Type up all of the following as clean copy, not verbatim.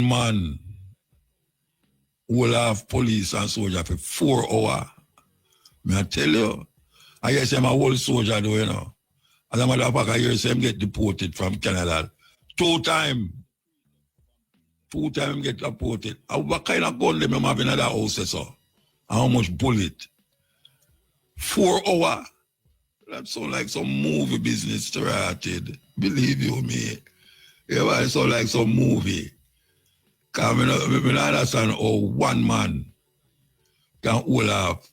man will have police and soldier for 4 hours. May I tell you? I guess I'm a whole soldier though, you know. As a matter of fact, I hear him get deported from Canada. 2 times. 2 times get deported. What kind of gun them have in that house, so? How much bullet? 4 hours. That sounds like some movie business started. Believe you me. Yeah, it sounds like some movie. Because I don't understand how one man can hold up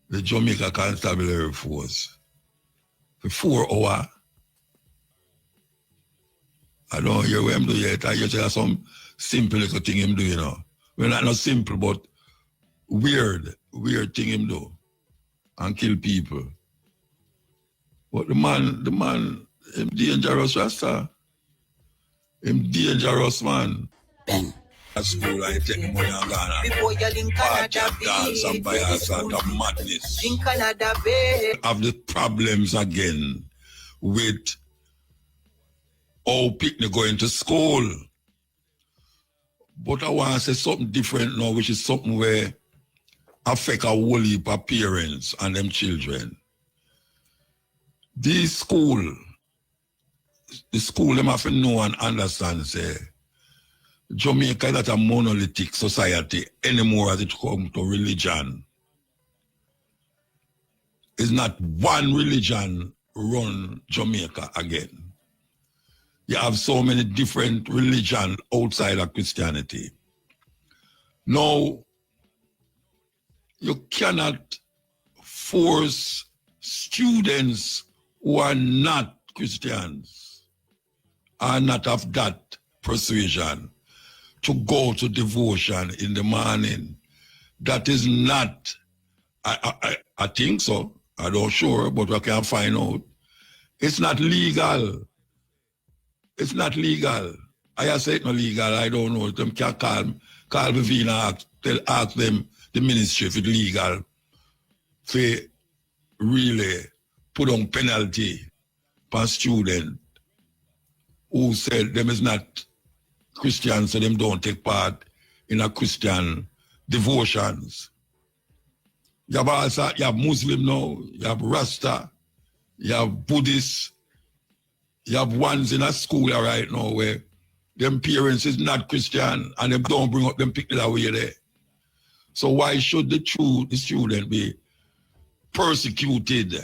the Jamaica Constabulary Force for 4 hours. I don't hear what him do yet. I just hear some simple little thing him do, you know. Well, not simple, but weird thing him do. And kill people. But the man, him dangerous, Rasta. Him dangerous, man. Bang. At school, I take the money and gone Before you link party Canada and dance and buy a sort of madness. in Canada Bay. Have the problems again with how people going to school. But I want to say something different now, which is something where affect a whole heap of parents and them children. The school them have to know and understand, say, Jamaica is not a monolithic society anymore as it comes to religion. It's not one religion run Jamaica again. You have so many different religions outside of Christianity. Now, you cannot force students who are not Christians, are not of that persuasion, to go to devotion in the morning. That is not, I think so, I don't sure, but I can find out. It's not legal. It's not legal. I say it's not legal, I don't know. Them can call Vivina, ask them, the ministry, if it's legal, to really put on penalty for student who said them is not Christian, so them don't take part in a Christian devotions. You have Muslim now, you have Rasta, you have Buddhist, you have ones in a school right now where them parents is not Christian and them don't bring up them people that way there. So why should the student be persecuted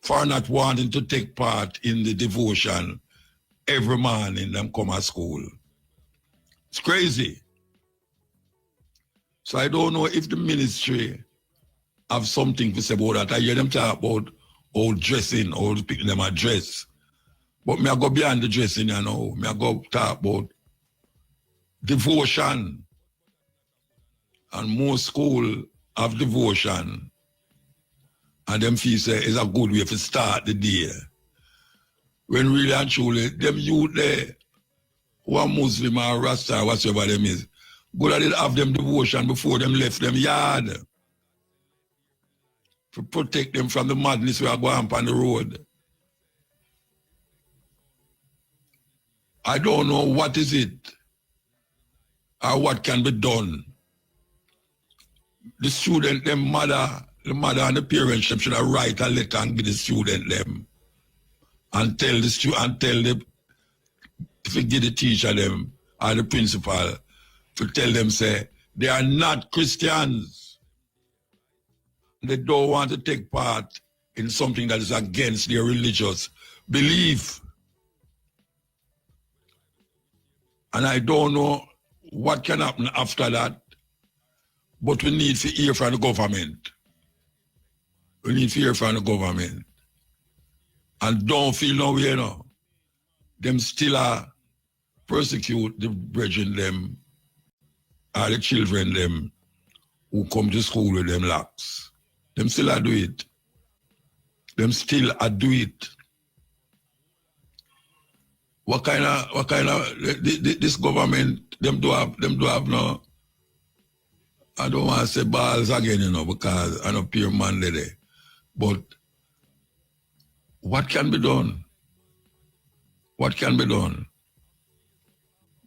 for not wanting to take part in the devotion every morning them come to school? It's crazy. So I don't know if the ministry have something to say about that. I hear them talk about old dressing, old people them a dress. But me I go beyond the dressing, you know. Me I go talk about devotion. And most school have devotion. And them feel say it's a good way to start the day. When really and truly, them youth there, who are Muslim or Rasta or whatever them is, good at it have them devotion before them left them yard. To protect them from the madness we are going on the road. I don't know what is it or what can be done. The student, the mother and the parents should have write a letter and give the student them and tell the student and tell them, if you give the teacher them or the principal to tell them, say, they are not Christians. They don't want to take part in something that is against their religious belief. And I don't know what can happen after that, but we need to hear from the government. We need to hear from the government. And don't feel no way, you know. Them still are persecute the brethren them, or the children them, who come to school with them locks. Them still are do it. Them still are do it. What kind of this government them do have no, I don't want to say balls again, you know, because I know pure man there. But what can be done? What can be done?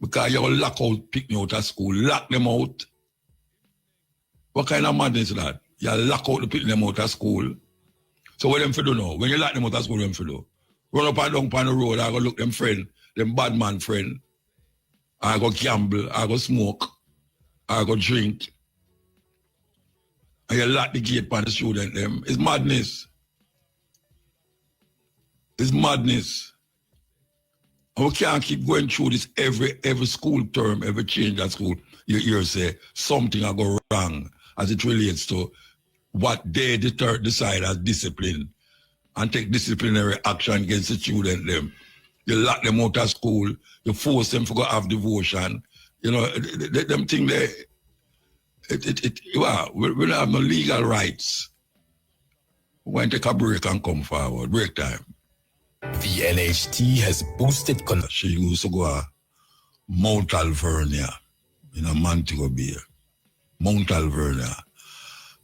Because you lock out, pick me out of school, lock them out. What kind of madness is that? You lock out the pick them out of school. So what them for do now? When you lock them out of school, what them for do? Run up and down on the road, I go look them friend, them bad man friend. I go gamble, I go smoke, I go drink. And you lock the gate for the student them. It's madness. It's madness. And we can't keep going through this every school term, every change at school. You hear say something will go wrong as it relates to what they decide as discipline and take disciplinary action against the student them. You lock them out of school, you force them to go have devotion. You know, them thing they, we don't have no legal rights. We're going to take a break and come forward. Break time. The NHT has boosted... She used to go to Mount Alvernia in a Montego Bay. Mount Alvernia.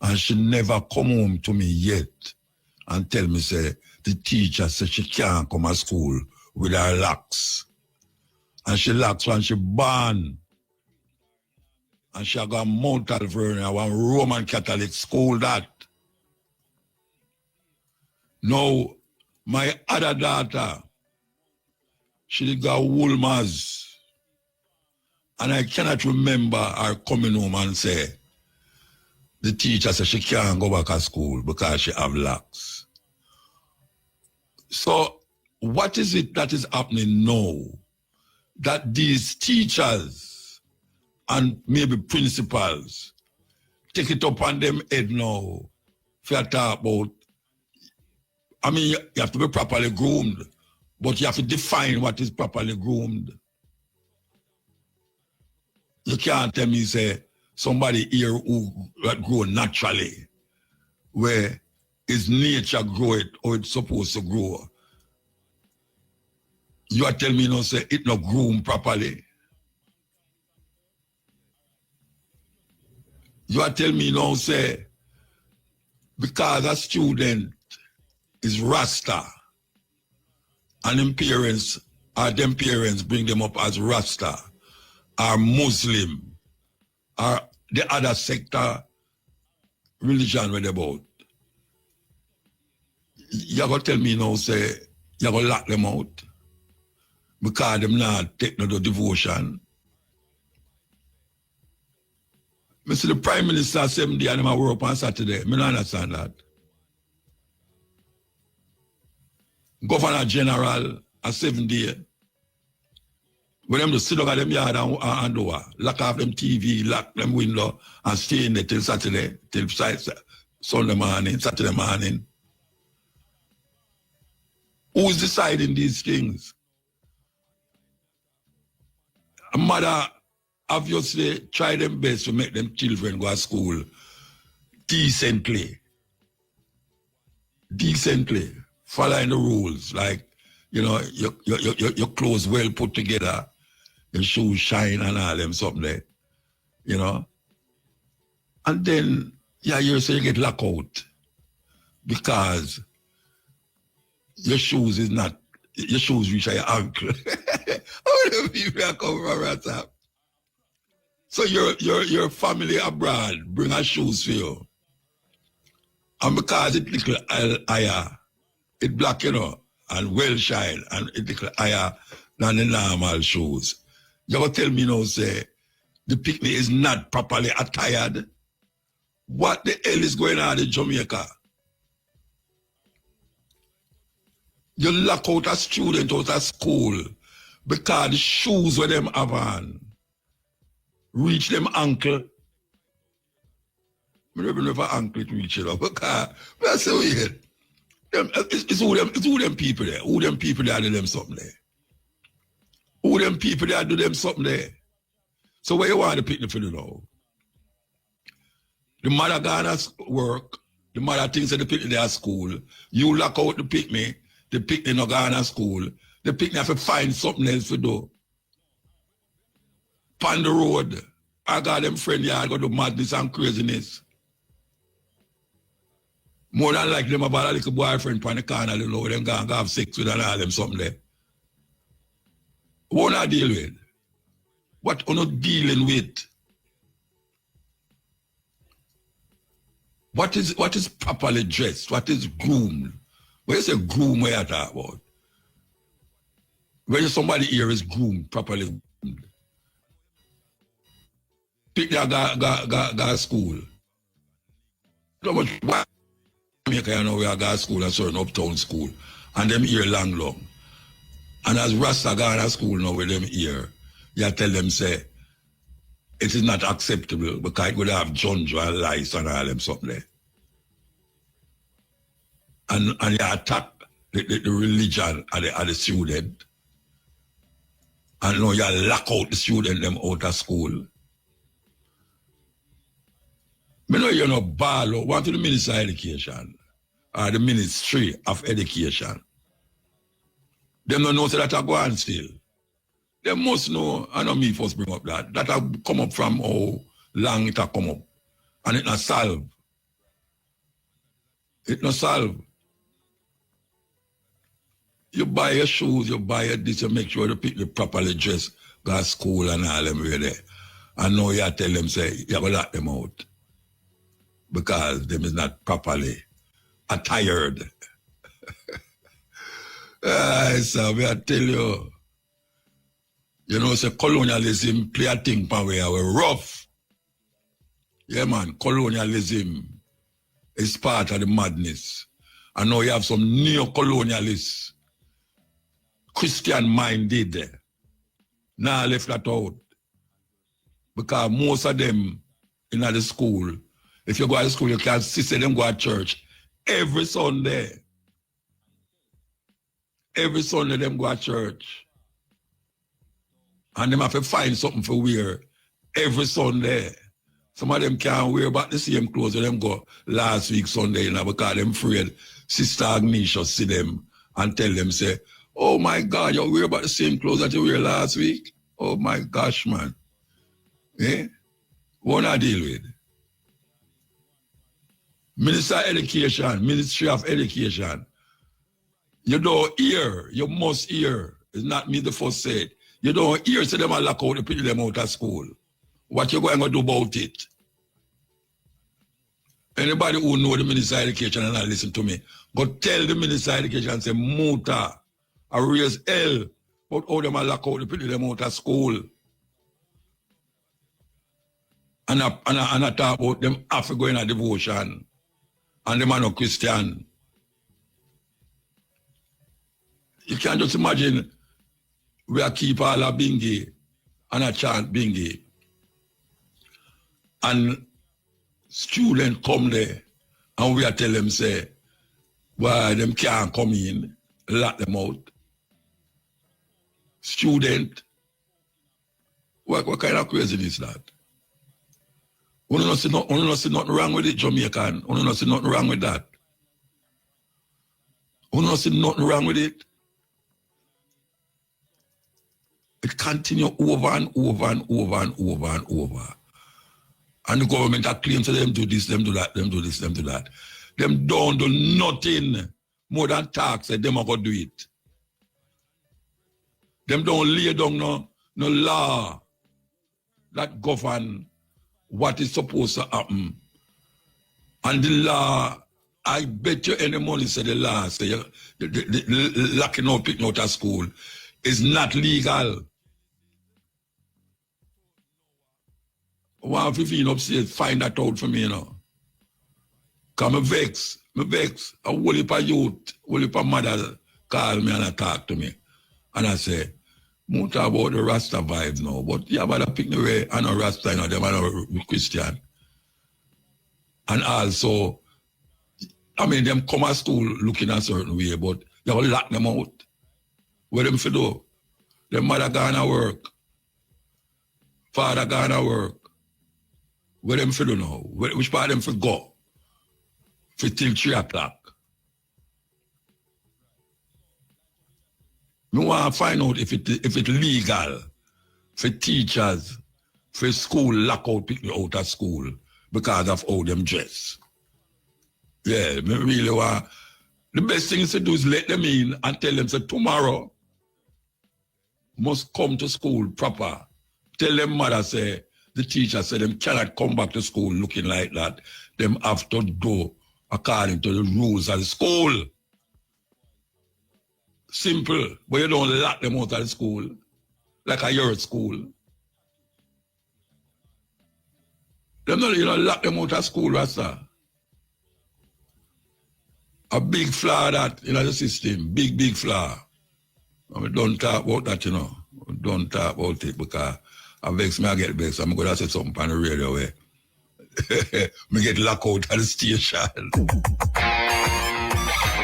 And she never come home to me yet and tell me, say, the teacher said she can't come to school with her locks. And she locks when she born. And she got Mount Alvernia, one Roman Catholic school that. Now, my other daughter, she got Woolmers. And I cannot remember her coming home and say, the teacher said she can't go back to school because she have locks. So what is it that is happening now that these teachers and maybe principals take it up on them head now for talk about, I mean, you have to be properly groomed, but you have to define what is properly groomed. You can't tell me, say, somebody here who grow naturally, where his nature grow it or it's supposed to grow. You are telling me, say, it not groom properly. You are telling me, say, because a student is Rasta, and them parents bring them up as Rasta, are Muslim, or the other sector religion where they about. You're going to tell me say, you're going to lock them out because them not take no devotion. I see the Prime Minister 7 days and I work on Saturday. I don't understand that. Governor General a 7 days. When them just sit down at them yard and door, lock off them TV, lock them window, and stay in there till Saturday, till Sunday morning, Saturday morning. Who's deciding these things? A mother obviously try them best to make them children go to school decently. Decently. Following the rules, like, you know, your clothes well put together, your shoes shine and all them something there, you know. And then, you say you get locked out because your shoes reach your ankle. How do people come from WhatsApp? So your family abroad bring her shoes for you. And because it little higher, it black, you know, and well shine, and it little higher than the normal shoes. You're going to tell me say, the picnic is not properly attired? What the hell is going on in Jamaica? You lock out a student out of school because the shoes where them have on reach them ankle. I don't know if an ankle it reach it up because that's so weird. It's who them people there. Who them people there do them something there. Who them people there do them something there. So where you want the picnic for the now? The mother gonna work. The mother thinks that the picnic there at school. You lock out the picnic not gonna school. The picnic have to find something else to do. On the road, I got them friend here, I got to madness and craziness. More than like them about a little boyfriend on the corner, you know, them gonna have sex with and all them something there. What I deal with? What are you dealing with? What is properly dressed? What is groomed? When you say groom, what you talk about? When somebody here is groomed, properly groomed. Pick that guy school. So much why you know we are guy school, a certain uptown school, and them here long. And as Rasta Ghana school now with them here, you tell them say it is not acceptable because it would have junjo and lice and all them something there. And you attack the religion of the student. And now you lock out the student them out of school. I know you're not ball want to the Minister of Education or the Ministry of Education. Them don't know that I go on still. They must know, I know me first bring up that have come up from how long it have come up. And it not solve. It not solve. You buy your shoes, you buy your this, you make sure you pick the properly dressed, go to school and all them way there. And now you tell them, say, you have to lock them out. Because them is not properly attired. So I tell you, you know, say colonialism play a thing pan where we're rough. Yeah, man, colonialism is part of the madness. And now you have some neo-colonialists, Christian-minded. Now left that out. Because most of them in the school, if you go to school, you can see them go to church every Sunday. Every Sunday them go to church. And them have to find something for wear every Sunday. Some of them can't wear about the same clothes that them go last week Sunday, you know, because them afraid Sister Agnesia see them and tell them, say, oh my God, you wear about the same clothes that you wear last week? Oh my gosh, man. Eh? What I deal with? Minister of Education, Ministry of Education. You don't hear, you must hear. It's not me the first said. You don't hear, say them a lock out, you put them out of school. What you going to do about it? Anybody who know the Minister of Education and not listen to me, go tell the Minister of Education and say, Muta, I raise hell, but how them a lock out, you put them out of school. And I talk about them have to go in a devotion. And them are no Christian. You can't just imagine we are keep all a bingy and a chant bingy. And students come there and we are tell them say, why them can't come in, lock them out. Student, what kind of craziness is that? We don't see nothing wrong with it, Jamaican. We don't see nothing wrong with that. We don't see nothing wrong with it. It continues over and over and over and over and over. And the government are claiming to them do this, them do that, them do this, them do that. Them don't do nothing more than talk, say them are going to do it. Them don't lay down no law that govern what is supposed to happen. And the law, I bet you any money say the law, say the locking out, picking out of school is not legal. One 15 upstairs, find that out for me, you know. Because me vex. A whole heap of youth, whole heap of mother call me and talk to me. And I say, more talk about the Rasta vibe now, but you better pick the way I know Rasta, you know, them are no Christian. And also, I mean, them come to school looking a certain way, but you have to lock them out. What them for do? Them mother gonna work. Father gonna work. What them for do now? Which part them for go? For till 3 o'clock. I want to find out if it's legal for teachers, for school lock out people out of school because of how them dress. Yeah, me really want. The best thing is to do is let them in and tell them, so tomorrow must come to school proper, Tell them mother say, the teacher said them cannot come back to school looking like that. Them have to do according to the rules of the school. Simple. But you don't lock them out of the school. Like a yard school. Them not, you don't lock them out of school, Rasta. A big flaw that in the system. Big flaw. And we don't talk about that, you know. We don't talk about it because I vex me, I get vexed. I'm going to say something on the radio where me get locked out of the station.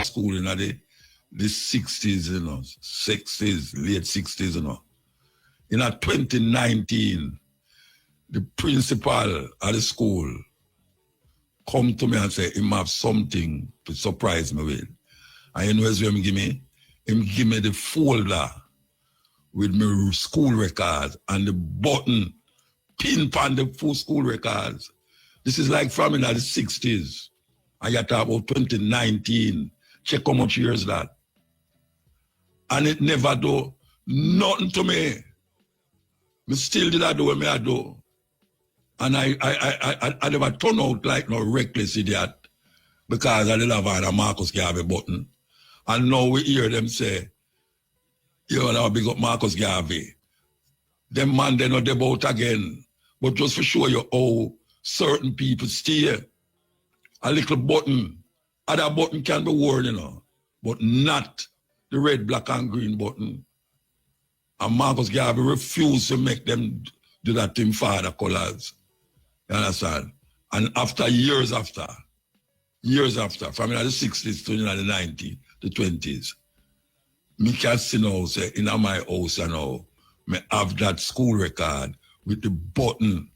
School in the 60s, you know, 60s, late 60s, you know. In 2019, the principal of the school come to me and say, him have something to surprise me with. And you know what him give me? Him give me the folder with my school records and the button pin on the full school records. This is like from in the 60s. And you talk about 2019. Check how much years that. And it never do nothing to me. Me still did I do what I do. And I never turn out like no reckless idiot because I didn't have a Marcus Garvey button. And now we hear them say, you know, big up Marcus Garvey. Them man, they not about again. But just for show you how certain people stay. A little button. Other button can be worn, you know. But not the red, black, and green button. And Marcus Garvey refused to make them do that in father colors. You understand? And after years after, from the 60s to the 90s, the 20s, me can see now, say, in my house, you know, me have that school record with the button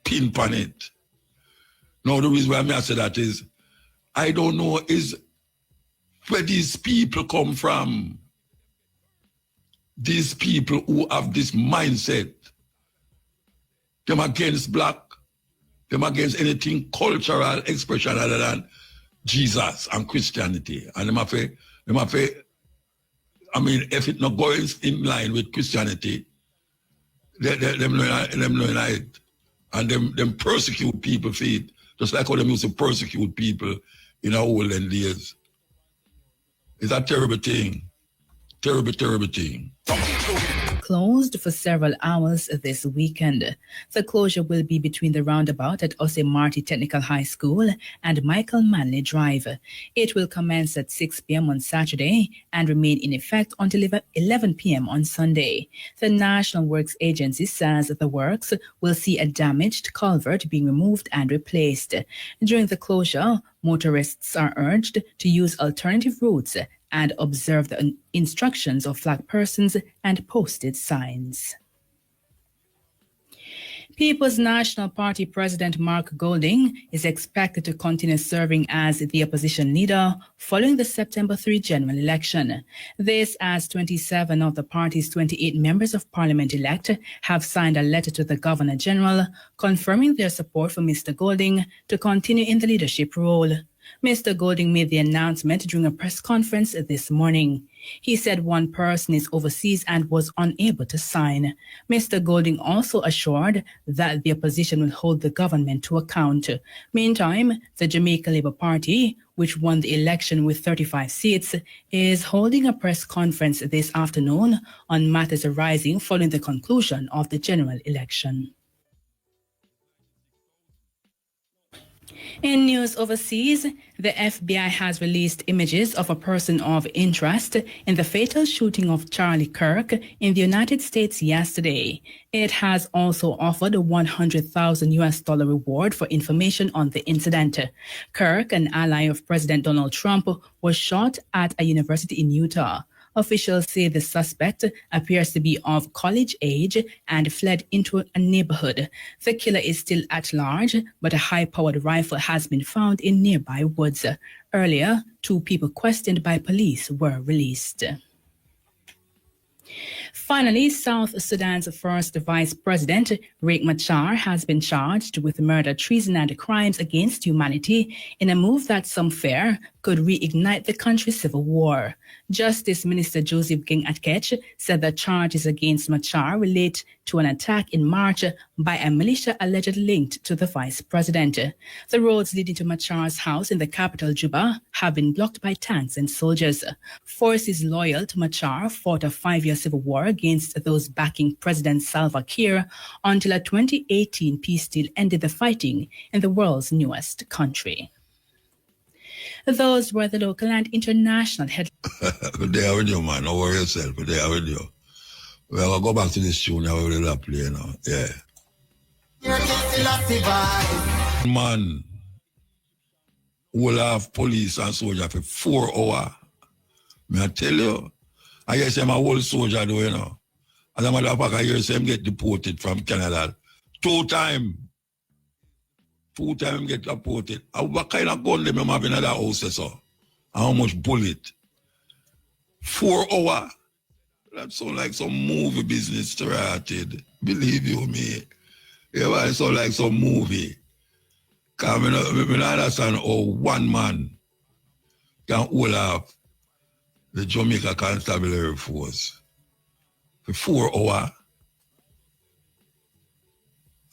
pin on it. Now, the reason why I say that is, I don't know is where these people come from. These people who have this mindset, them against black, them against anything cultural expression other than Jesus and Christianity. And them have I mean, if it not going in line with Christianity, them knowing it. And them persecute people for it. Just like how they used to persecute people in our olden days. It's a terrible thing. Terrible thing. Closed for several hours this weekend. The closure will be between the roundabout at Ose Marty Technical High School and Michael Manley Drive. It will commence at 6 p.m. on Saturday and remain in effect until 11 p.m. on Sunday. The National Works Agency says the works will see a damaged culvert being removed and replaced. During the closure, motorists are urged to use alternative routes and observe the instructions of flag persons and posted signs. People's National Party President Mark Golding is expected to continue serving as the opposition leader following the September 3 general election. This as 27 of the party's 28 members of parliament-elect have signed a letter to the Governor General confirming their support for Mr. Golding to continue in the leadership role. Mr. Golding made the announcement during a press conference this morning. He said one person is overseas and was unable to sign. Mr. Golding also assured that the opposition will hold the government to account. Meantime, the Jamaica Labour Party, which won the election with 35 seats, is holding a press conference this afternoon on matters arising following the conclusion of the general election. In news overseas, the FBI has released images of a person of interest in the fatal shooting of Charlie Kirk in the United States yesterday. It has also offered a $100,000 reward for information on the incident. Kirk, an ally of President Donald Trump, was shot at a university in Utah. Officials say the suspect appears to be of college age and fled into a neighborhood. The killer is still at large, but a high-powered rifle has been found in nearby woods. Earlier, 2 people questioned by police were released. Finally, South Sudan's first vice president, Riek Machar, has been charged with murder, treason, and crimes against humanity in a move that some fear could reignite the country's civil war. Justice Minister Joseph Ging Atkech said the charges against Machar relate to an attack in March by a militia allegedly linked to the vice president. The roads leading to Machar's house in the capital, Juba, have been blocked by tanks and soldiers. Forces loyal to Machar fought a 5-year civil war against those backing President Salva Kiir until a 2018 peace deal ended the fighting in the world's newest country. Those were the local and international headlines. Good day with you, man. Don't worry yourself. Good day with you. Well, I'll go back to this tune now. We will play now. Yeah. Man will have police and soldier for 4 hours. May I tell you? I guess I'm a whole soldier, though, you know. As a matter of fact, I hear him get deported from Canada 2 times. 2 times get deported. What kind of gun them have in that house, so? How much bullet? 4 hours. That sound like some movie business started. Believe you me. Yeah, it sound like some movie. Because I don't understand how one man can hold up the Jamaica Constabulary Force for 4 hours.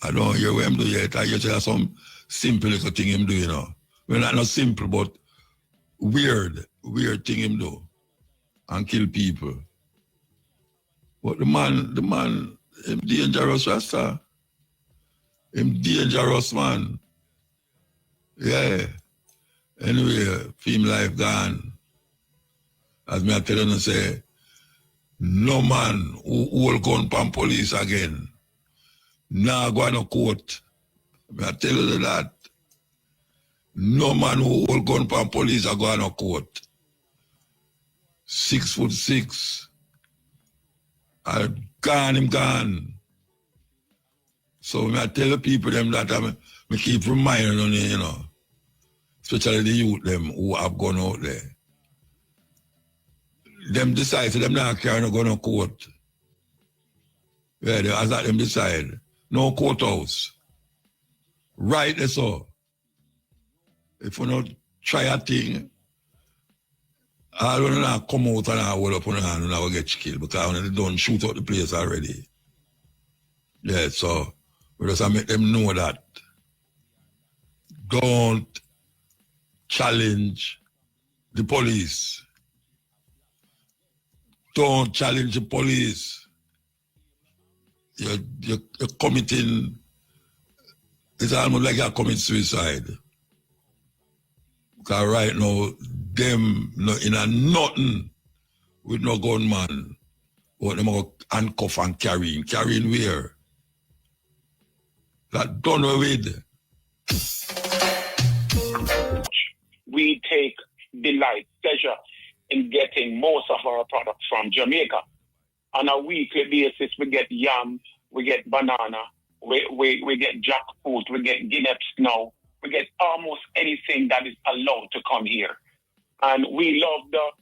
I don't hear what him do yet. I just hear some simple little thing him do, you know. Well, not simple, but weird thing him do. And kill people. But the man, him dangerous, Rasta. Him dangerous, man. Yeah. Anyway, film life gone. As me I tell you, say, no man who hold gun pan police again. Nah go on a court. I tell you that. No man who hold gun pan police are go on a court. 6'6". Him gone. So I tell the people them that I keep reminding them, you know. Especially the youth them who have gone out there. Them decide, so them not carry no gun to court. Yeah, as that them decide. No courthouse. Right there so. If you not try a thing, I don't know come out and I hold up on the hand and I will get killed because they don't shoot out the place already. Yeah, so we just make them know that. Don't challenge the police. Don't challenge the police. You're committing, it's almost like you're committing suicide. Because right now, them in a nothing with no gunman. But them go handcuff and carrying. Carrying where? That done with. We take delight, pleasure in getting most of our products from Jamaica. On a weekly basis, we get yam, we get banana, we get jackfruit, we get guineas now. We get almost anything that is allowed to come here. And we love the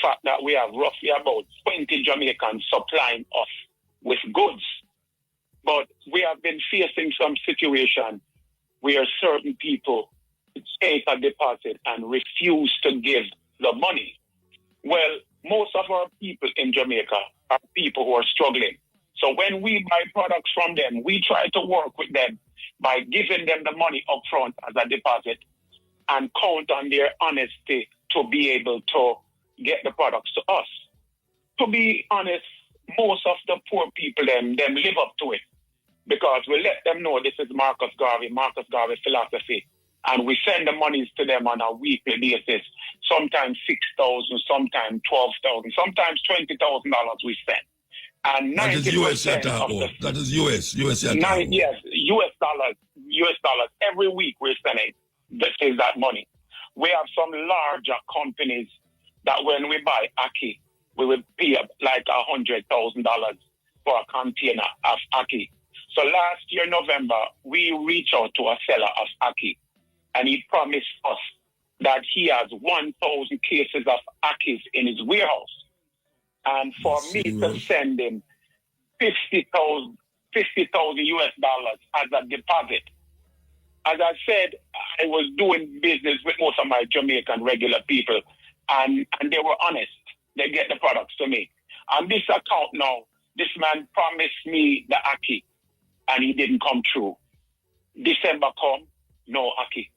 fact that we have roughly about 20 Jamaicans supplying us with goods. But we have been facing some situation where certain people take a deposit and refuse to give the money. Well, most of our people in Jamaica are people who are struggling. So when we buy products from them, we try to work with them by giving them the money up front as a deposit and count on their honesty to be able to get the products to us. To be honest, most of the poor people, them live up to it because we let them know this is Marcus Garvey philosophy, and we send the monies to them on a weekly basis, sometimes $6,000, sometimes $12,000, sometimes $20,000 we send. And 90% that is US that is US. Yes, US dollars. Every week we're sending that money. We have some larger companies that when we buy Aki, we will pay up like $100,000 for a container of Aki. So last year, November, we reached out to a seller of Aki, and he promised us that he has 1,000 cases of Akis in his warehouse. And for me to send him $50,000 US dollars as a deposit. As I said, I was doing business with most of my Jamaican regular people, and they were honest. They get the products to me. On this account now, this man promised me the Aki, and he didn't come true. December come, no Aki.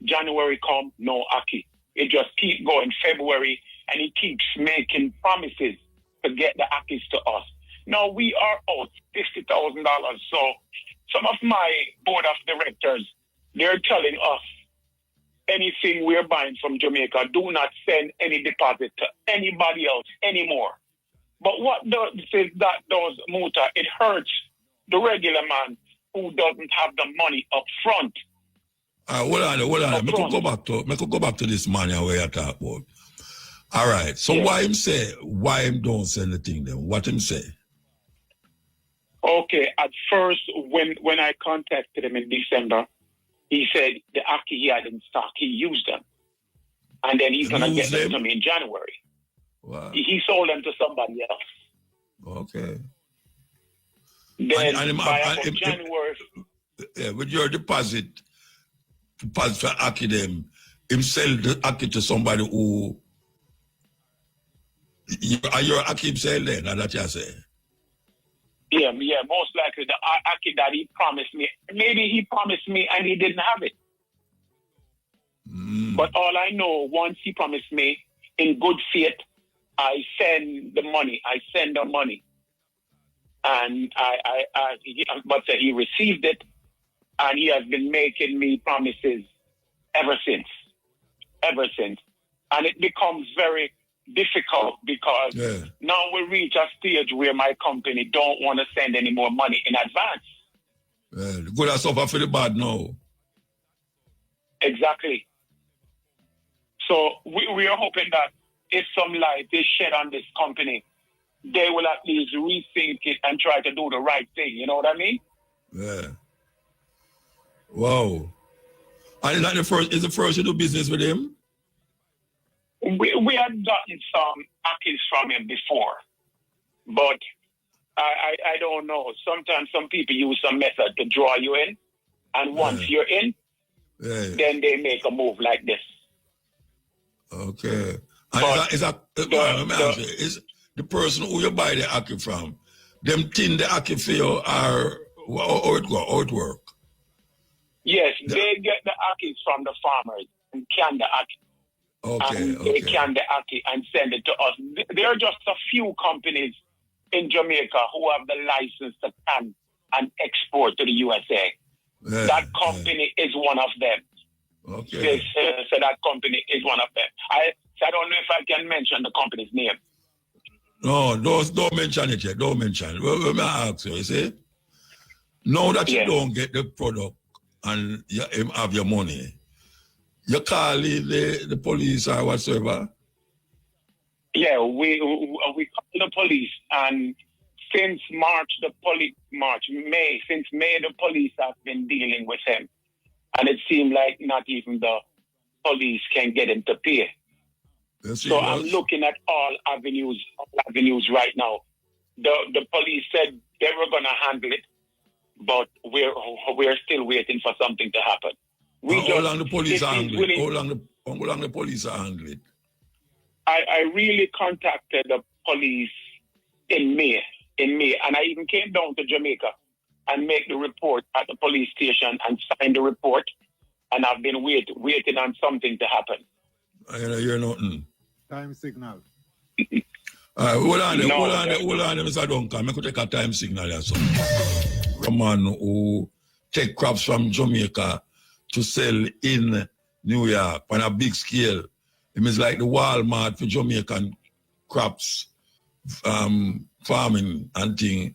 January come, no Aki. It just keeps going. February, and he keeps making promises to get the Akis to us. Now we are out $50,000. So some of my board of directors, they're telling us anything we're buying from Jamaica, do not send any deposit to anybody else anymore. But what that does, Muta, it hurts the regular man who doesn't have the money up front. Hold on. I could go back to this man where you talk about. All right. So why him don't send the thing then? What him say? Okay. At first, when I contacted him in December, he said the Aki he had in stock, he used them. And then he's going to get them to me in January. Wow. He sold them to somebody else. Okay. Then by January... With your deposit for Aki them, him sell the Aki to somebody who... Are you Aki himself then? That's what you say? Yeah, most likely the Aki that he promised me. Maybe he promised me and he didn't have it. But all I know, once he promised me, in good faith, I send the money. And he received it, and he has been making me promises ever since. And it becomes very difficult because now we reach a stage where my company don't want to send any more money in advance. The good has suffer for the bad now. Exactly. So we are hoping that if some light is shed on this company, they will at least rethink it and try to do the right thing. You know what I mean? Yeah. Wow. And is that the first you do business with him? We had gotten some Akis from him before, but I don't know. Sometimes some people use some method to draw you in, and once you're in, then they make a move like this. Okay. And is the person who you buy the Aki from, them tin the Aki for you, or how it work? Yes, they get the Akis from the farmers and can the Aki. They can the Aki and send it to us. There are just a few companies in Jamaica who have the license to can and export to the USA. That company is one of them. Okay. So that company is one of them. I don't know if I can mention the company's name. No, don't mention it yet. Don't mention it. Well, let me ask you see? Now that you don't get the product and you have your money, you call the police or whatsoever? Yeah, we call the police, and since May, the police have been dealing with him. And it seemed like not even the police can get him to pay. So I'm looking at all avenues right now. The police said they were going to handle it, but we're still waiting for something to happen. How long the police are handling it? How long the police are handling it? I really contacted the police in May, and I even came down to Jamaica and make the report at the police station and sign the report, and I've been waiting on something to happen. I hear nothing. Time signal. Hold on, Mr. Duncan. I could take a time signal or something. A man who take crops from Jamaica to sell in New York on a big scale. It means like the Walmart for Jamaican crops, farming and thing.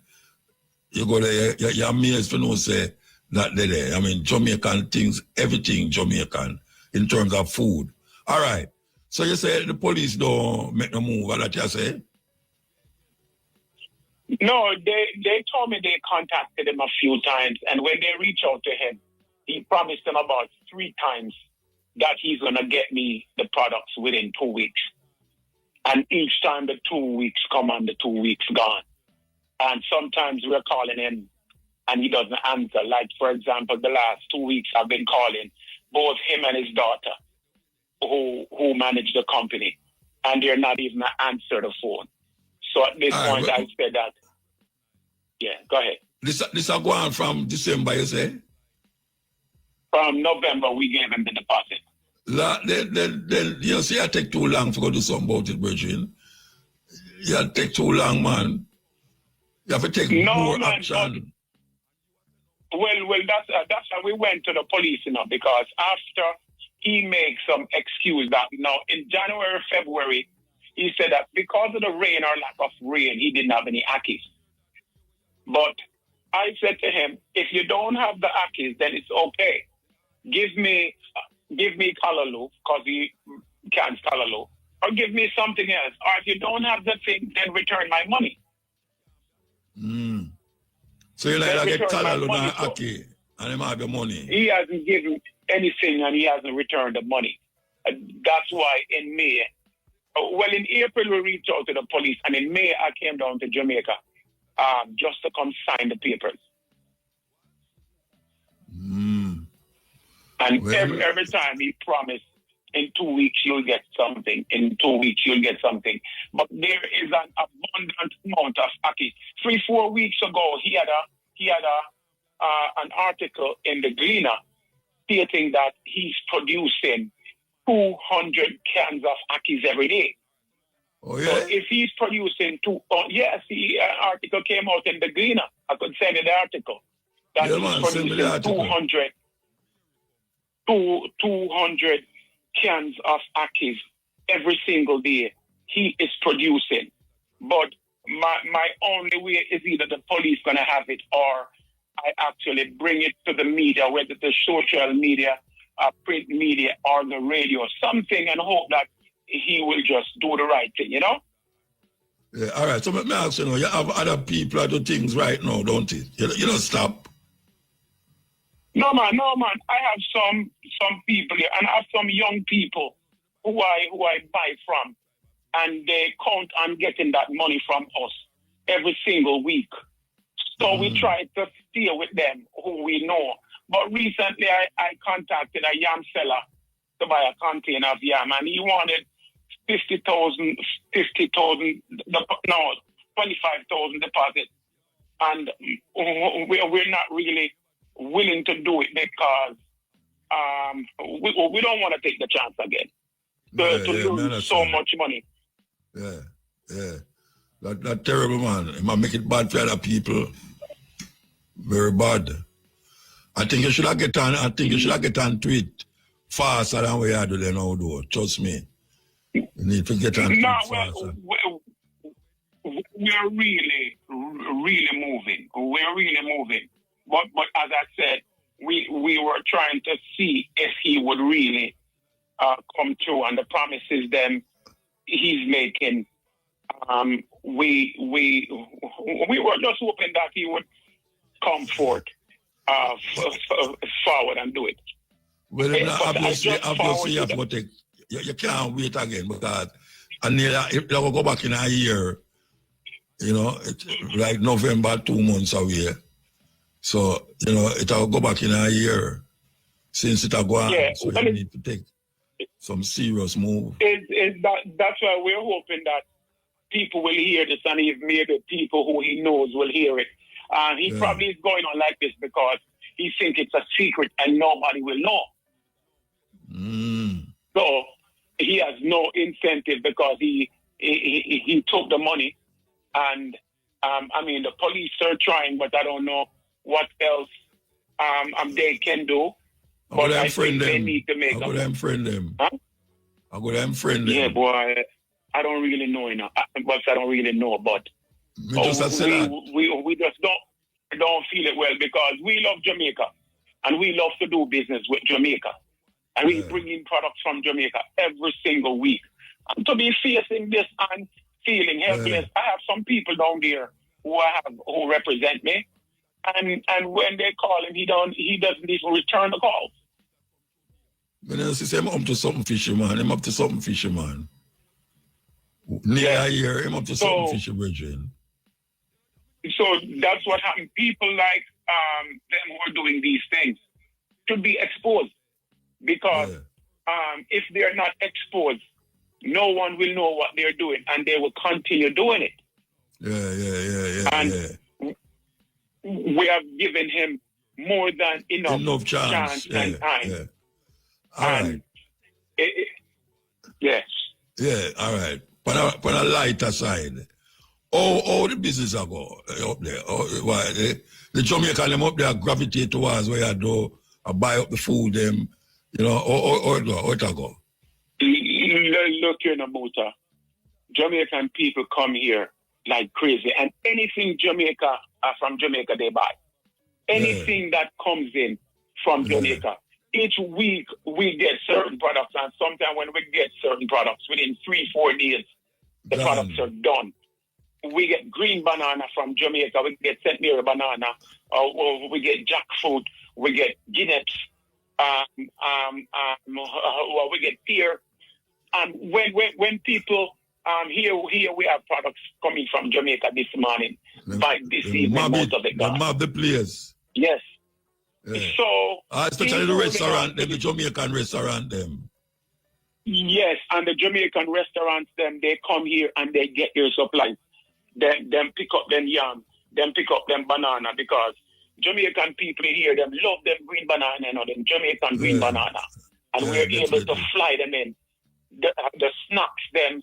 You go there, you're amazed to know say that they're there. I mean, Jamaican things, everything Jamaican in terms of food. All right. So you say the police don't make no move, what that you say? No, they told me they contacted him a few times, and when they reach out to him, he promised them about 3 times that he's going to get me the products within 2 weeks. And each time the 2 weeks come and the 2 weeks gone. And sometimes we're calling him and he doesn't answer. Like, for example, the last 2 weeks I've been calling both him and his daughter who manage the company. And they're not even answer the phone. So at this point, I said that, yeah, go ahead. This are going from December, you say? From November, we gave him the deposit. Then you see, I take too long to go do something about it, Virgin. You take too long, man. You have to take more action. Well, that's how we went to the police, because after he makes some excuse that now in January, February, he said that because of the rain or lack of rain, he didn't have any Akis. But I said to him, if you don't have the Akis, then it's okay. Give me Callaloo, because he can't Callaloo, or give me something else. Or if you don't have the thing, then return my money. So you like to get Callaloo and Aki, and him have the money? He hasn't given anything, and he hasn't returned the money. That's why in May, in April we reached out to the police, and in May I came down to Jamaica just to come sign the papers. And every time he promised, in 2 weeks you'll get something. In 2 weeks you'll get something. But there is an abundant amount of Aki. 3-4 weeks ago, he had an article in the Gleaner stating that he's producing 200 cans of Akis every day. Oh yeah. So if he's producing the article came out in the Gleaner. I could send you the article. That he's producing 200 cans of Akis every single day. He is producing. But my only way is either the police going to have it or I actually bring it to the media, whether the social media, print media, or the radio, something, and hope that he will just do the right thing, Yeah, all right. So let me ask you have other people that do things right now, don't you? You don't stop. No, man. I have some people here, and I have some young people who I buy from, and they count on getting that money from us every single week. So we try to steer with them who we know. But recently I contacted a yam seller to buy a container of yam, and he wanted 25,000 deposit. And we're not really willing to do it because we don't want to take the chance again to lose so much money. Yeah. That terrible, man. It might make it bad for other people. Very bad. I think you should have get on to it faster than we are doing now, though. Trust me. You need to get on to it faster. We're really moving. We're really moving. But as I said, we were trying to see if he would really come through, and the promises then he's making. We were just hoping that he would come forward and do it. Well, obviously you have to take. You can't wait again because if you go back in a year, it's like November, 2 months away. So, it'll go back in a year since it'll go on. Yeah, so you need to take some serious move. That's why we're hoping that people will hear this, and if maybe people who he knows will hear it. He probably is going on like this because he thinks it's a secret and nobody will know. So he has no incentive because he took the money, and the police are trying, but I don't know what else they can do. But I think they need to make I'm going to unfriend them. Huh? I'm going to unfriend them. Yeah, boy. I don't really know, but I don't really know. But we just don't feel it well because we love Jamaica and we love to do business with Jamaica. And we bring in products from Jamaica every single week. And to be facing this and feeling helpless, I have some people down there who represent me. And when they call him, he doesn't even return the calls. When I say I'm up to something fishy, man. I'm up to something fishy, man. Near a year, him up to something fishy, Bridging. So that's what happened. People like them who are doing these things should be exposed, because if they're not exposed, no one will know what they're doing, and they will continue doing it. And we have given him more than enough chance and time. Yeah. All right. Yes. Yeah, all right. Put a lighter side. Oh, the business are go up there. Why the Jamaican them up there gravitate towards where you do buy up the food them, or it go. Look here, Namuta. Jamaican people come here like crazy, and anything from Jamaica they buy. Anything that comes in from Jamaica. Each week we get certain products, and sometimes when we get certain products, within 3-4 days, the products are done. We get green banana from Jamaica, we get St. Mary banana, we get jackfruit, we get Guinness, we get pear. And when people here we have products coming from Jamaica this morning, by this evening, most of it gone. Mob the players. Yes. Yeah. So especially the restaurant, the Jamaican restaurant them. Yes, and the Jamaican restaurants them, they come here and they get their supplies. Them pick up them yam, them pick up them banana, because Jamaican people here, them love them green banana, them Jamaican green banana. And we're able to fly them in. The snacks, them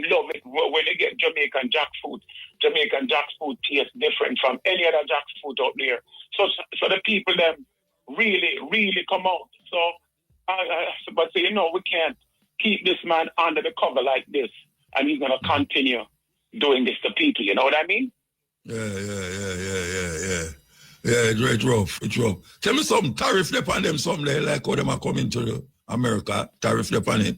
love it when they get Jamaican jackfruit. Jamaican jackfruit tastes different from any other jackfruit out there. So the people them really, really come out. So, but we can't keep this man under the cover like this, and he's gonna continue doing this to people. You know what I mean? Yeah. It's rough. Tell me something. Tariff lip on them. Something like how them are coming to America. Tariff lip on it.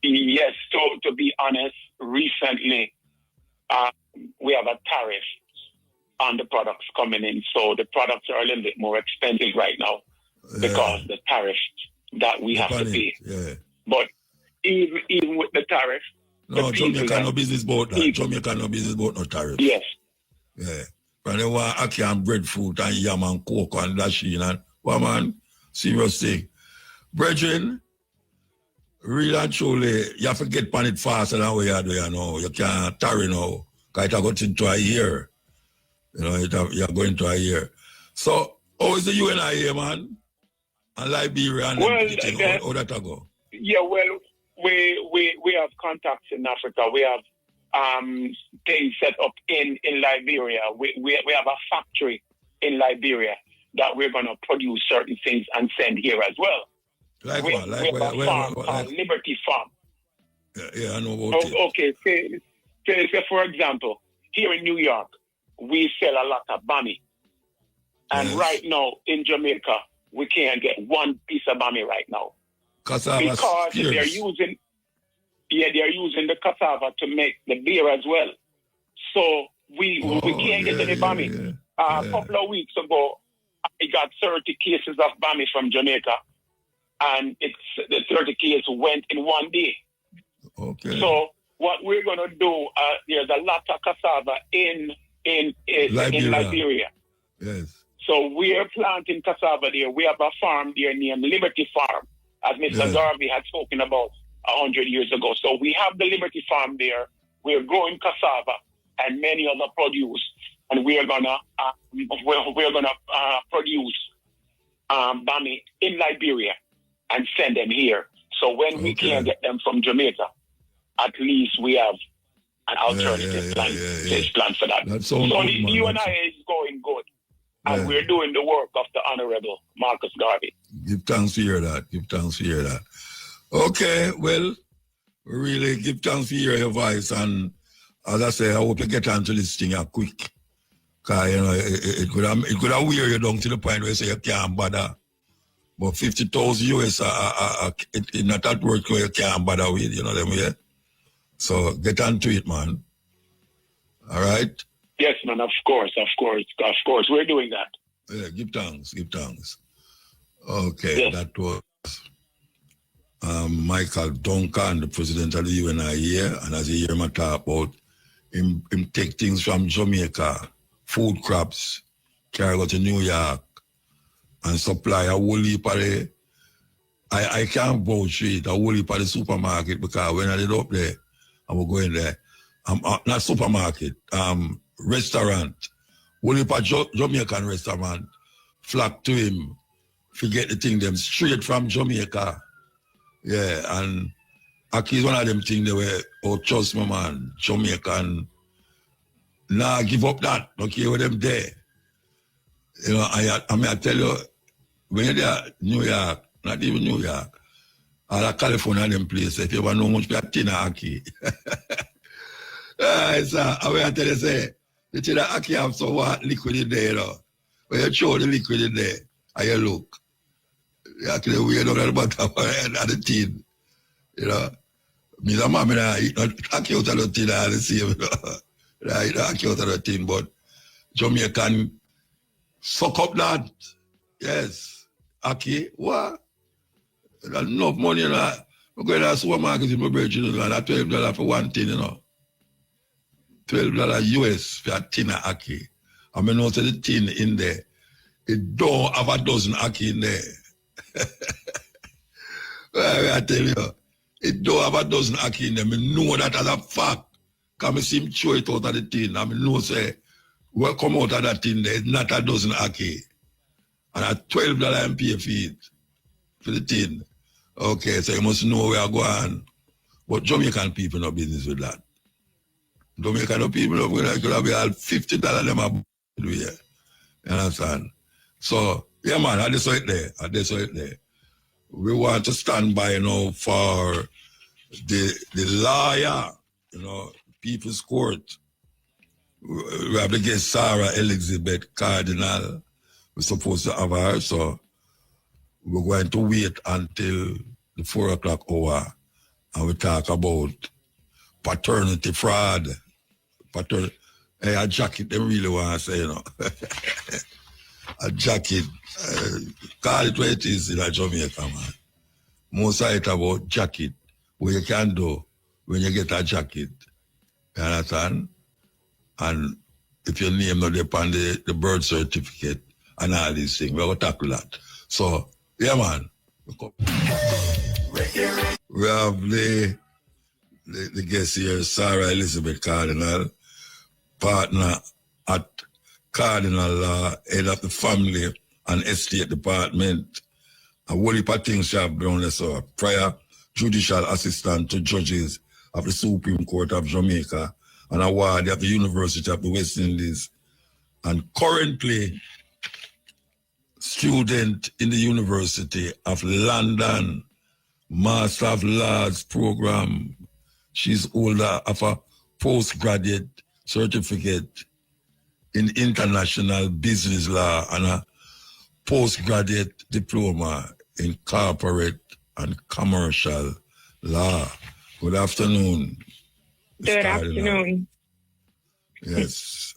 Yes. So to be honest, recently we have a tariff on the products coming in. So the products are a little bit more expensive right now because the tariff that we have to pay. Yeah. But even with the tariff, no, Jamaica no business about that. Jamaica no business about no tariff. Yes. Yeah. When they want ackee and breadfruit and yam and coke and dashing and man, serious thing. Brethren, really and truly, you have to get on it faster than what you do, You can't tarry now, because it got into a year. You're going to a year. So, how is the UNIA, man? And Liberia and how that go? Yeah, well, we have contacts in Africa. We have things set up in Liberia. We have a factory in Liberia that we're going to produce certain things and send here as well. We have a farm called Liberty Farm. Yeah, I know about it. Okay, say for example, here in New York, we sell a lot of bami. And right now in Jamaica, we can't get one piece of bami right now. Because they're using the cassava to make the beer as well. So we can't get any bami. A couple of weeks ago, I got 30 cases of bami from Jamaica. And the 30 cases went in one day. Okay. So what we're going to do, there's a lot of cassava in Liberia. Yes. So we are planting cassava there. We have a farm there named Liberty Farm, as Mr. Garvey had spoken about 100 years ago. So we have the Liberty Farm there. We're growing cassava and many other produce, and we're gonna produce bami in Liberia and send them here. So when we can't get them from Jamaica, at least we have an alternative plan for that. So the UNIA is going good. And we're doing the work of the Honorable Marcus Garvey. Give thanks to hear that. Okay, well, we really give thanks to hear your voice. And as I say, I hope you get onto this thing quick. Because, it could have wear you down to the point where you say you can't bother. But 50,000 US it's not that work where you can't bother with, So get onto it, man. All right? Yes, man, of course. We're doing that. Yeah, give thanks. Okay, that was. Michael Duncan, the president of the UNI here, and as you hear me talk about him take things from Jamaica, food crops, carry go to New York, and supply a whole heap of the, I can't vouch for it, a whole heap of the supermarket, because when I did up there, I was going there, not supermarket, restaurant, whole heap of Jamaican restaurant, flock to him, forget the thing them straight from Jamaica. Yeah, and Aki is one of them things they were, oh, trust me, man, Jamaican. Nah, give up that. Don't care with them there. You know, I mean, I tell you, when you're there, New York, not even New York, all of California, them places, if you ever know much about Tina Aki. So, I mean, I tell you, say, the Tina Aki have some liquid in there, you know. When you throw the liquid in there, and you look. Actually, we don't know about the tin, you know. Me and mom, I eat not account of the tin, I see, you know. I eat not account of the tin, but Jamaican suck up that. Yes. Aki, what? There's enough money, you know. I'm going to the supermarket in my virgin, you know, and $12 for one tin, you know. $12 US for a tin of Aki. I mean, also the tin in there. It don't have a dozen Aki in there. I tell you, it don't have a dozen Aki in them. I know that as a fact. Because I see him throw it out of the tin. I know, say, what come out of that tin there is not a dozen Aki. And at $12 and pay for it, for the tin. Okay, so you must know where I go on. But Jamaican people no business with that. Jamaican people no business. Could have all $50 them a do here. You understand? So, yeah, man, I just saw it there. We want to stand by, you know, for the lawyer, you know, People's Court. We have to get Sarah Elizabeth Cardinal. We're supposed to have her, so we're going to wait until the 4 o'clock hour and we talk about paternity fraud. Hey, a jacket, they really want to say, you know. A jacket, call it what it is in Jamaica, man. Most of it about jacket, what you can do when you get a jacket. You understand? And if your name not upon the birth certificate and all these things, we're going to tackle that. So, yeah, man. We have the guest here, Sarah Elizabeth Cardinal, partner at Cardinal Law, head of the Family and Estate Department. A whole heap of things she have done, so prior judicial assistant to judges of the Supreme Court of Jamaica, and a ward at the University of the West Indies, and currently student in the University of London, Master of Laws program. She's holder of a postgraduate certificate in international business law and a postgraduate diploma in corporate and commercial law. Good afternoon. Good afternoon. Yes.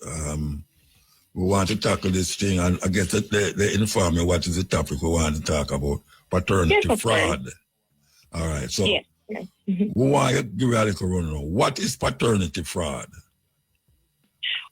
We want to tackle this thing, and I guess that they inform me what is the topic we want to talk about. Paternity fraud. All right. So yes. we want to give you a little rundown. What is paternity fraud?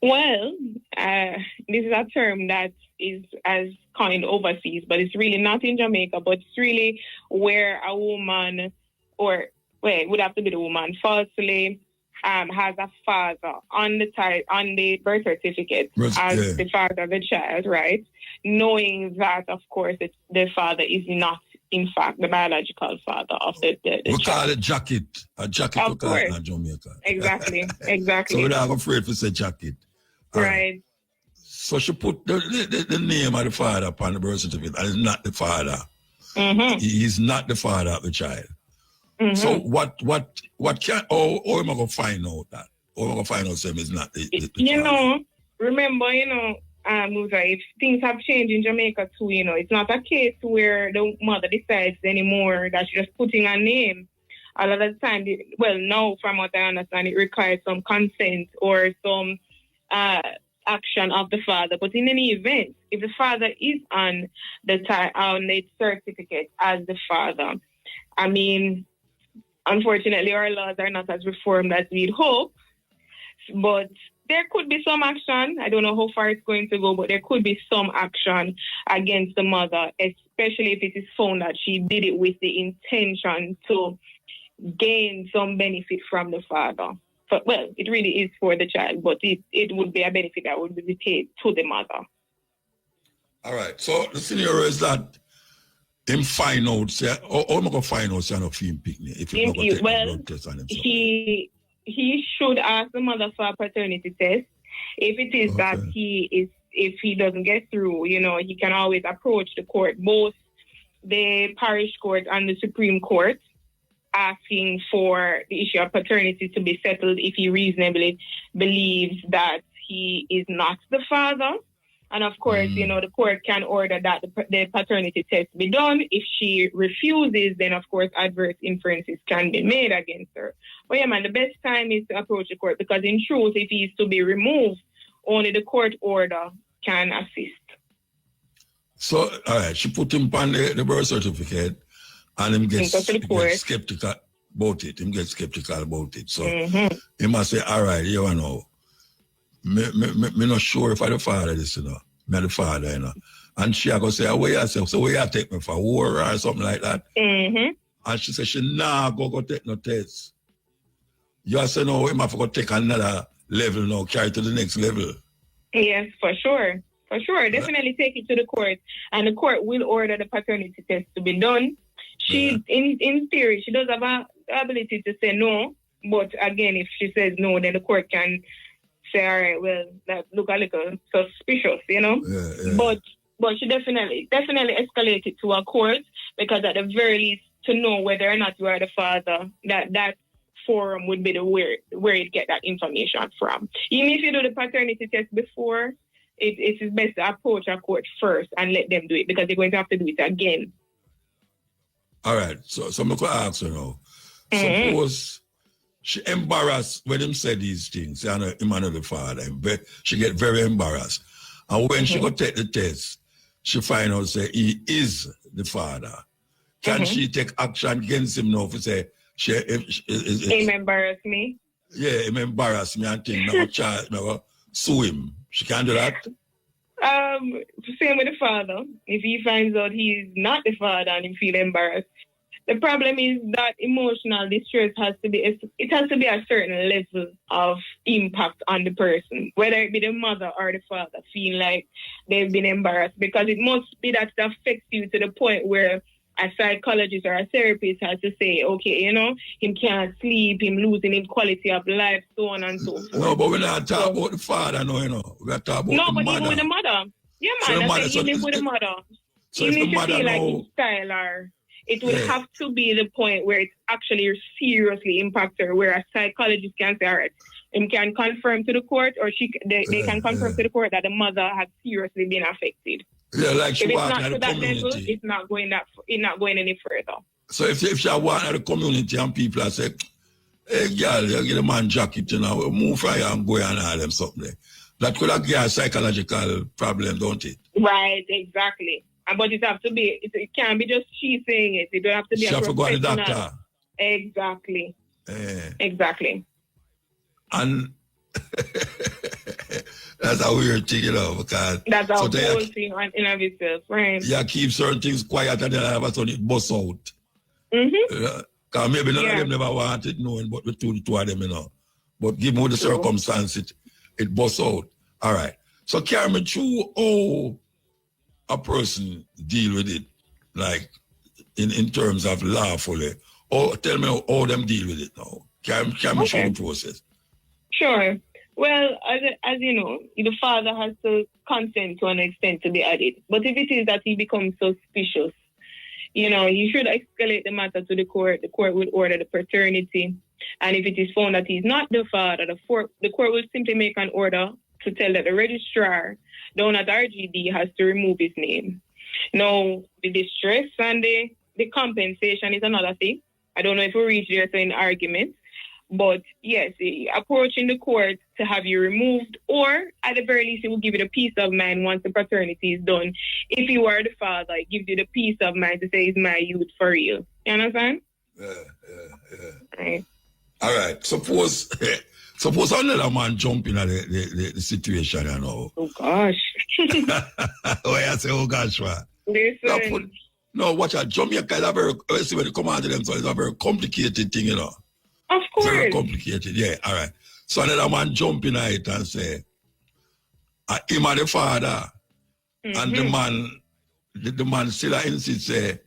Well, this is a term that is as coined overseas, but it's really not in Jamaica, but it's really where a woman, or it would have to be the woman, falsely has a father on the birth certificate as the father of the child, right? Knowing that, of course, the father is not, in fact, the biological father of the we child. Call it jacket. A jacket we call it in Jamaica. Exactly. So we're not afraid to say jacket. Right. So she put the name of the father upon the birth certificate, and it's not the father. Mm-hmm. He's not the father of the child. Mm-hmm. So what can, or am I going to find out that? Or am I going to find out him is not the you father? know, remember, Musa, if things have changed in Jamaica too, it's not a case where the mother decides anymore that she's just putting a name. A lot of the time, now from what I understand, it requires some consent or some action of the father. But in any event, if the father is on the certificate as the father, I mean, unfortunately, our laws are not as reformed as we'd hope, but there could be some action. I don't know how far it's going to go, but there could be some action against the mother, especially if it is found that she did it with the intention to gain some benefit from the father. But, well, it really is for the child, but it would be a benefit that would be paid to the mother. All right. So the scenario is that him find out, say, how am I going to find out say, not film picnic if he's not going to take the blood test on himself? He should ask the mother for a paternity test. If it is that if he doesn't get through, he can always approach the court, both the parish court and the Supreme Court, asking for the issue of paternity to be settled if he reasonably believes that he is not the father. And of course, the court can order that the paternity test be done. If she refuses, then of course adverse inferences can be made against her. But yeah, man, the best time is to approach the court, because in truth, if he is to be removed, only the court order can assist. So, all right, she put him on the birth certificate, and him get skeptical about it. So he must say, all right, you know, me not sure if I'm the father this, Me the father, And she go say, where you so where you take me for war or something like that? And she said, she go take no test. You say, no, we have to take another level now, carry to the next level. Yes, for sure. For sure. Definitely take it to the court, and the court will order the paternity test to be done. She, in theory, she does have the ability to say no, but again, if she says no, then the court can say, all right, well, that look a little suspicious, But she definitely escalate it to a court, because at the very least, to know whether or not you are the father, that forum would be the where you get that information from. Even if you do the paternity test before, it is best to approach a court first and let them do it, because they're going to have to do it again. All right, so I'm going to ask her now. Suppose she embarrassed when him said these things, him and the father, she get very embarrassed. And when she go take the test, she find out say he is the father. Can she take action against him now to say, him embarrass me? Yeah, him embarrass me and think, now sue him. She can do that? Same with the father. If he finds out he's not the father and he feel embarrassed, the problem is that emotional distress has to be a certain level of impact on the person, whether it be the mother or the father, feel like they've been embarrassed, because it must be that it affects you to the point where a psychologist or a therapist has to say, okay, him can't sleep, him losing his quality of life, so on and so forth. No, but we're not talking about the father, We're talking about the mother. Even with the mother. Yeah, man, even with the mother. So even if you mother feel like it's style, or it would have to be the point where it's actually seriously impact her, where a psychologist can say, all right, him can confirm to the court, or they can confirm to the court that the mother has seriously been affected. Yeah, like she if it's walk not out to the that community. level, it's not going any further. So if she walk out the community and people are say, hey, girl, you get a man jacket, move from here and go and all them something. That could have a psychological problem, don't it? Right, exactly. But it have to be, it can't be just she saying it. It don't have to be she a have to go to the doctor. Exactly. Exactly. And that's a weird thing, because... That's a whole thing in of itself, right? Yeah, keep certain things quiet and then all of a sudden it busts out. Because maybe none of them never wanted knowing, but the two of them, But given with the circumstance, it busts out. All right. So carry me through how a person deal with it, like in terms of lawfully. Or tell me how them deal with it now. Carry me through the process. Sure. Well, as you know, the father has to consent to an extent to be added. But if it is that he becomes suspicious, you should escalate the matter to the court. The court will order the paternity. And if it is found that he's not the father, the court will simply make an order to tell that the registrar down at RGD has to remove his name. Now, the distress and the compensation is another thing. I don't know if we reach there to an argument. But yes, approaching the court to have you removed, or at the very least, it will give you the peace of mind once the paternity is done. If you are the father, it gives you the peace of mind to say, it's my youth for real. You understand? Yeah. Right. All right. Suppose another man jump in at the situation, you know. Oh, gosh. Why I say, oh, gosh, what? Listen. No, watch out. Jamaica is a very, see when you come out to them, so it's a very complicated thing, you know. Of course. Very complicated, yeah. All right. So another man jump in at it and say, him and the father, and the man still insists, say,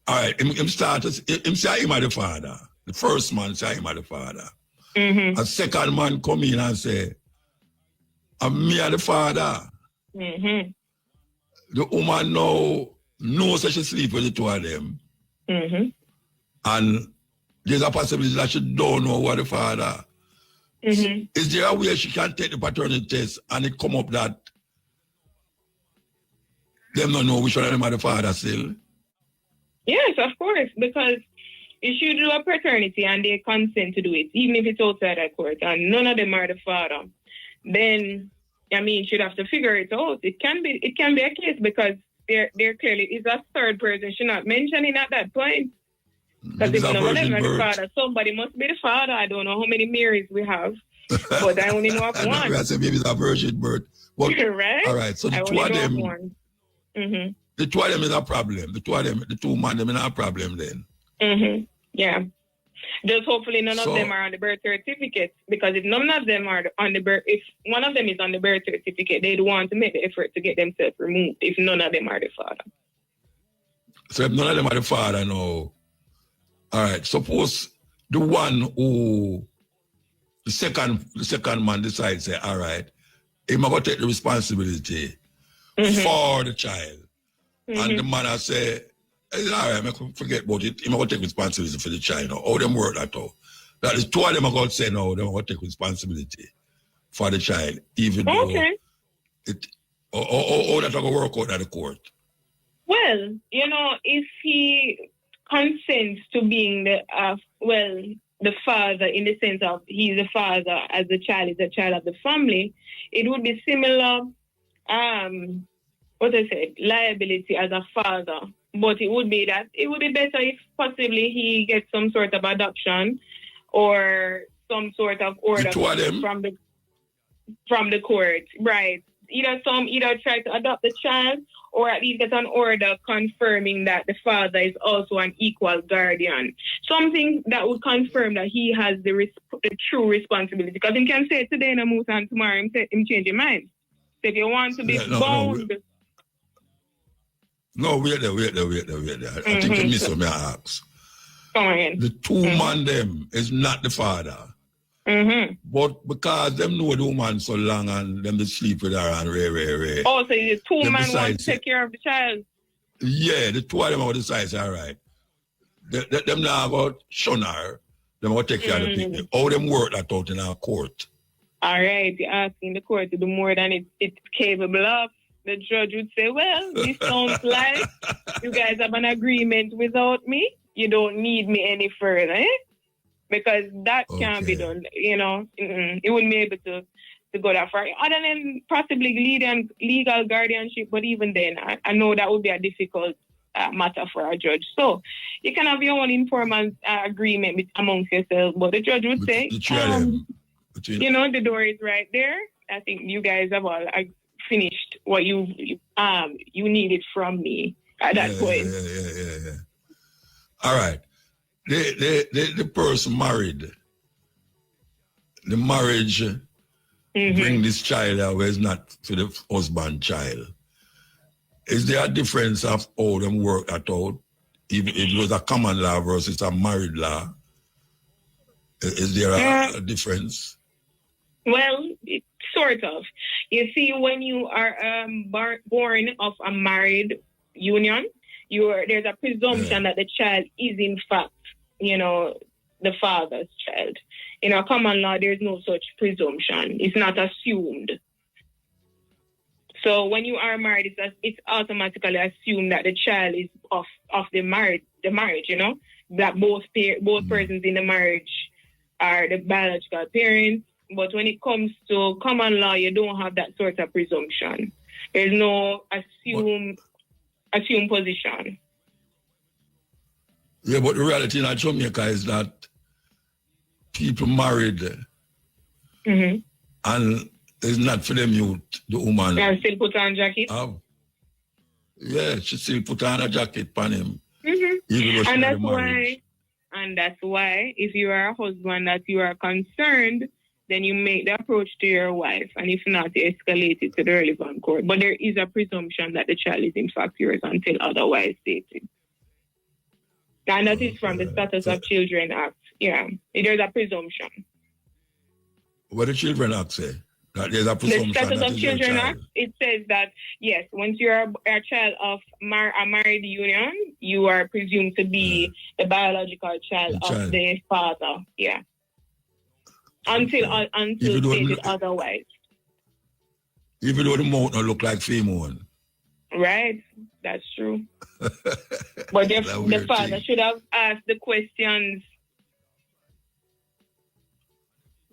all right, him say him and the father. The first man say him and the father. A second man come in and say, me and the father. The woman now knows that she sleep with the two of them. And there's a possibility that she don't know what the father. Is there a way she can take the paternity test and it come up that them don't know which one of them are the father still? Yes, of course, because if you do a paternity and they consent to do it, even if it's outside the court and none of them are the father, then you'd have to figure it out. It can be a case because there clearly is a third person she's not mentioning at that point. Because if none of them are the father, somebody must be the father. I don't know how many Marys we have, but I only know of one. I said maybe it's a virgin birth. But, right? All right, so the two of them. The two of them is a problem. The two men them is a problem then. Yeah. Just hopefully none of them are on the birth certificate, because if none of them are on the birth, if one of them is on the birth certificate, they'd want to make the effort to get themselves removed if none of them are the father. So if none of them are the father, no. All right. Suppose the second man decides, say, all right, he's going to take the responsibility for the child. And the man say, all right, I forget about it. He's going to take responsibility for the child. How them work that out? That is two of them are going to say, no, they're going to take responsibility for the child, even though it, or that's going to work out at the court. Well, if he consents to being the father, in the sense of he's the father as the child is a child of the family, it would be similar, liability as a father. But it would be better if possibly he gets some sort of adoption or some sort of order from the court. Right. Either try to adopt the child or at least get an order confirming that the father is also an equal guardian. Something that would confirm that he has the true responsibility. Because he can say today in a moose and tomorrow him change his mind. So if you want to be bound... No, wait there. I think you miss what I ask. Come on. The two man them is not the father. But because them know the woman so long and them they sleep with her and ray. Oh, so the two man want to take care of the child? Yeah, the two of them will decide, all right. Them now about shun her, them will take care of the people. All them work that out in our court. All right, you're asking the court to do more than it's capable of. The judge would say, well, this sounds like you guys have an agreement without me. You don't need me any further, Because that can't be done, It wouldn't be able to go that far. Other than possibly legal guardianship, but even then, I know that would be a difficult matter for a judge. So you can have your own informal agreement amongst yourselves, but the judge would say, the door is right there. I think you guys have all finished what you needed from me at that point. Yeah. All right. The person married. The marriage bring this child out where it's not for the husband child. Is there a difference of how them work at all? If it was a common law versus a married law, is there a difference? Well, sort of. You see, when you are born of a married union, there's a presumption that the child is in fact, the father's child. In our common law, there's no such presumption. It's not assumed. So when you are married, it's automatically assumed that the child is of the marriage, that both persons in the marriage are the biological parents. But when it comes to common law, you don't have that sort of presumption. There's no assumed position. Yeah, but the reality in Jamaica is that people married and it's not for them youth, the woman. And still put on jacket? Yeah, she still put on a jacket on him. And that's why, if you are a husband that you are concerned, then you make the approach to your wife, and if not, you escalate it to the relevant court. But there is a presumption that the child is in fact yours until otherwise stated. And that is from the Status of Children Act. Yeah, there's a presumption. What the Children Act say? That there's a presumption. The Status of Children Act, it says that, yes, once you're a child of a married union, you are presumed to be the biological child of the father. Yeah. Until stated otherwise. Even though the mouth don't look like female. Right, that's true. But the father should have asked the questions.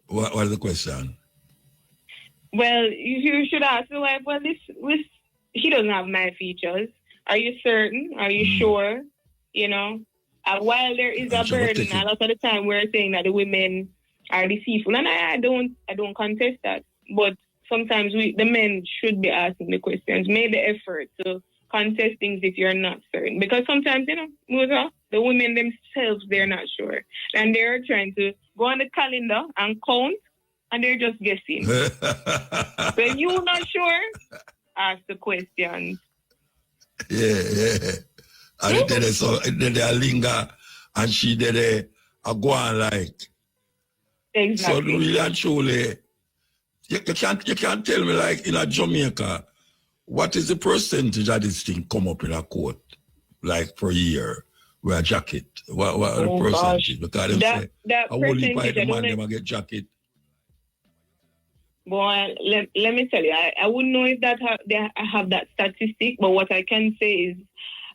What is the question? Well, you should ask the wife, well, he doesn't have my features. Are you certain? Are you sure? You know, while there is a burden, a lot of the time we're saying that the women are deceitful, and I don't contest that. But sometimes the men should be asking the questions. Make the effort to contest things if you're not certain, because sometimes the women themselves, they're not sure, and they're trying to go on the calendar and count, and they're just guessing. When you're not sure, ask the questions. Yeah. And then they linger, and she did a go on like. Exactly. So really and truly, you can't tell me, like, in Jamaica, what is the percentage of this thing come up in a court, like, per year, with a jacket? What the percentage? Because they say, a whole heap of the man them get jacket. Well, let me tell you, I wouldn't know if I have that statistic, but what I can say is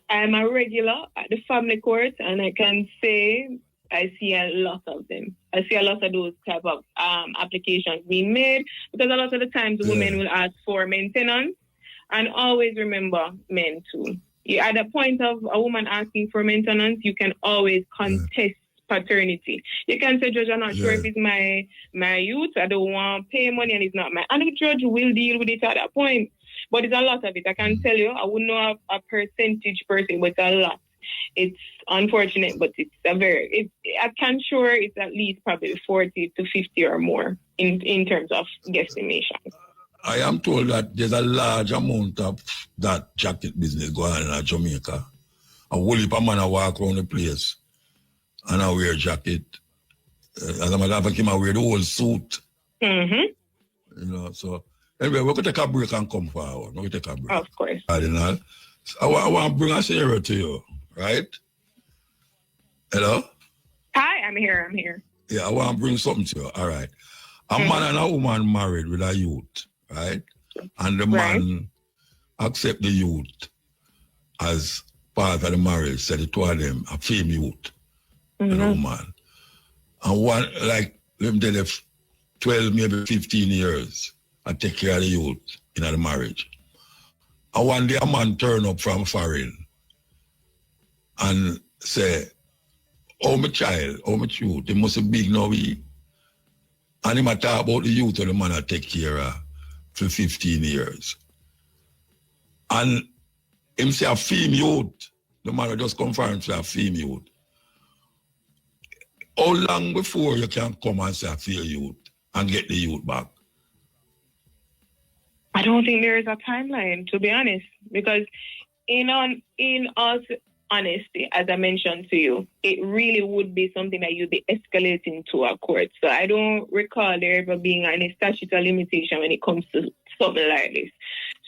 I'm a regular at the family court, and I can say I see a lot of them. I see a lot of those type of applications being made, because a lot of the times women will ask for maintenance, and always remember men too. At the point of a woman asking for maintenance, you can always contest paternity. You can say, Judge, I'm not sure if it's my youth. I don't want to pay money and it's not mine. And the judge will deal with it at that point. But it's a lot of it. I can tell you, I wouldn't know a percentage per se, but it's a lot. It's unfortunate, but it's I can sure it's at least probably 40 to 50 or more in terms of guesstimation. I am told that there's a large amount of that jacket business going on in Jamaica. A whole heap of man walk around the place and I wear jacket. As a matter of fact, I wear the whole suit. You know, so anyway, we're going to take a break and come forward. We're going to take a break. Of course. I want to bring a scenario to you, right? Hello? Hi, I'm here. Yeah, I want to bring something to you. All right. A man and a woman married with a youth, right? And the man accept the youth as part of the marriage, so the two of them, a female youth and a woman. And one, like, let me tell you, 12, maybe 15 years, I take care of the youth in the marriage. And one day a man turn up from foreign and say, oh, my child, oh, my youth, they must be big now. And he might talk about the youth of the man I take care of for 15 years. And him say a female youth, the man just confirmed say a female youth. How long before you can come and say a female youth and get the youth back? I don't think there is a timeline, to be honest, because in all honesty, as I mentioned to you, it really would be something that you'd be escalating to a court. So I don't recall there ever being any statute of limitation when it comes to something like this.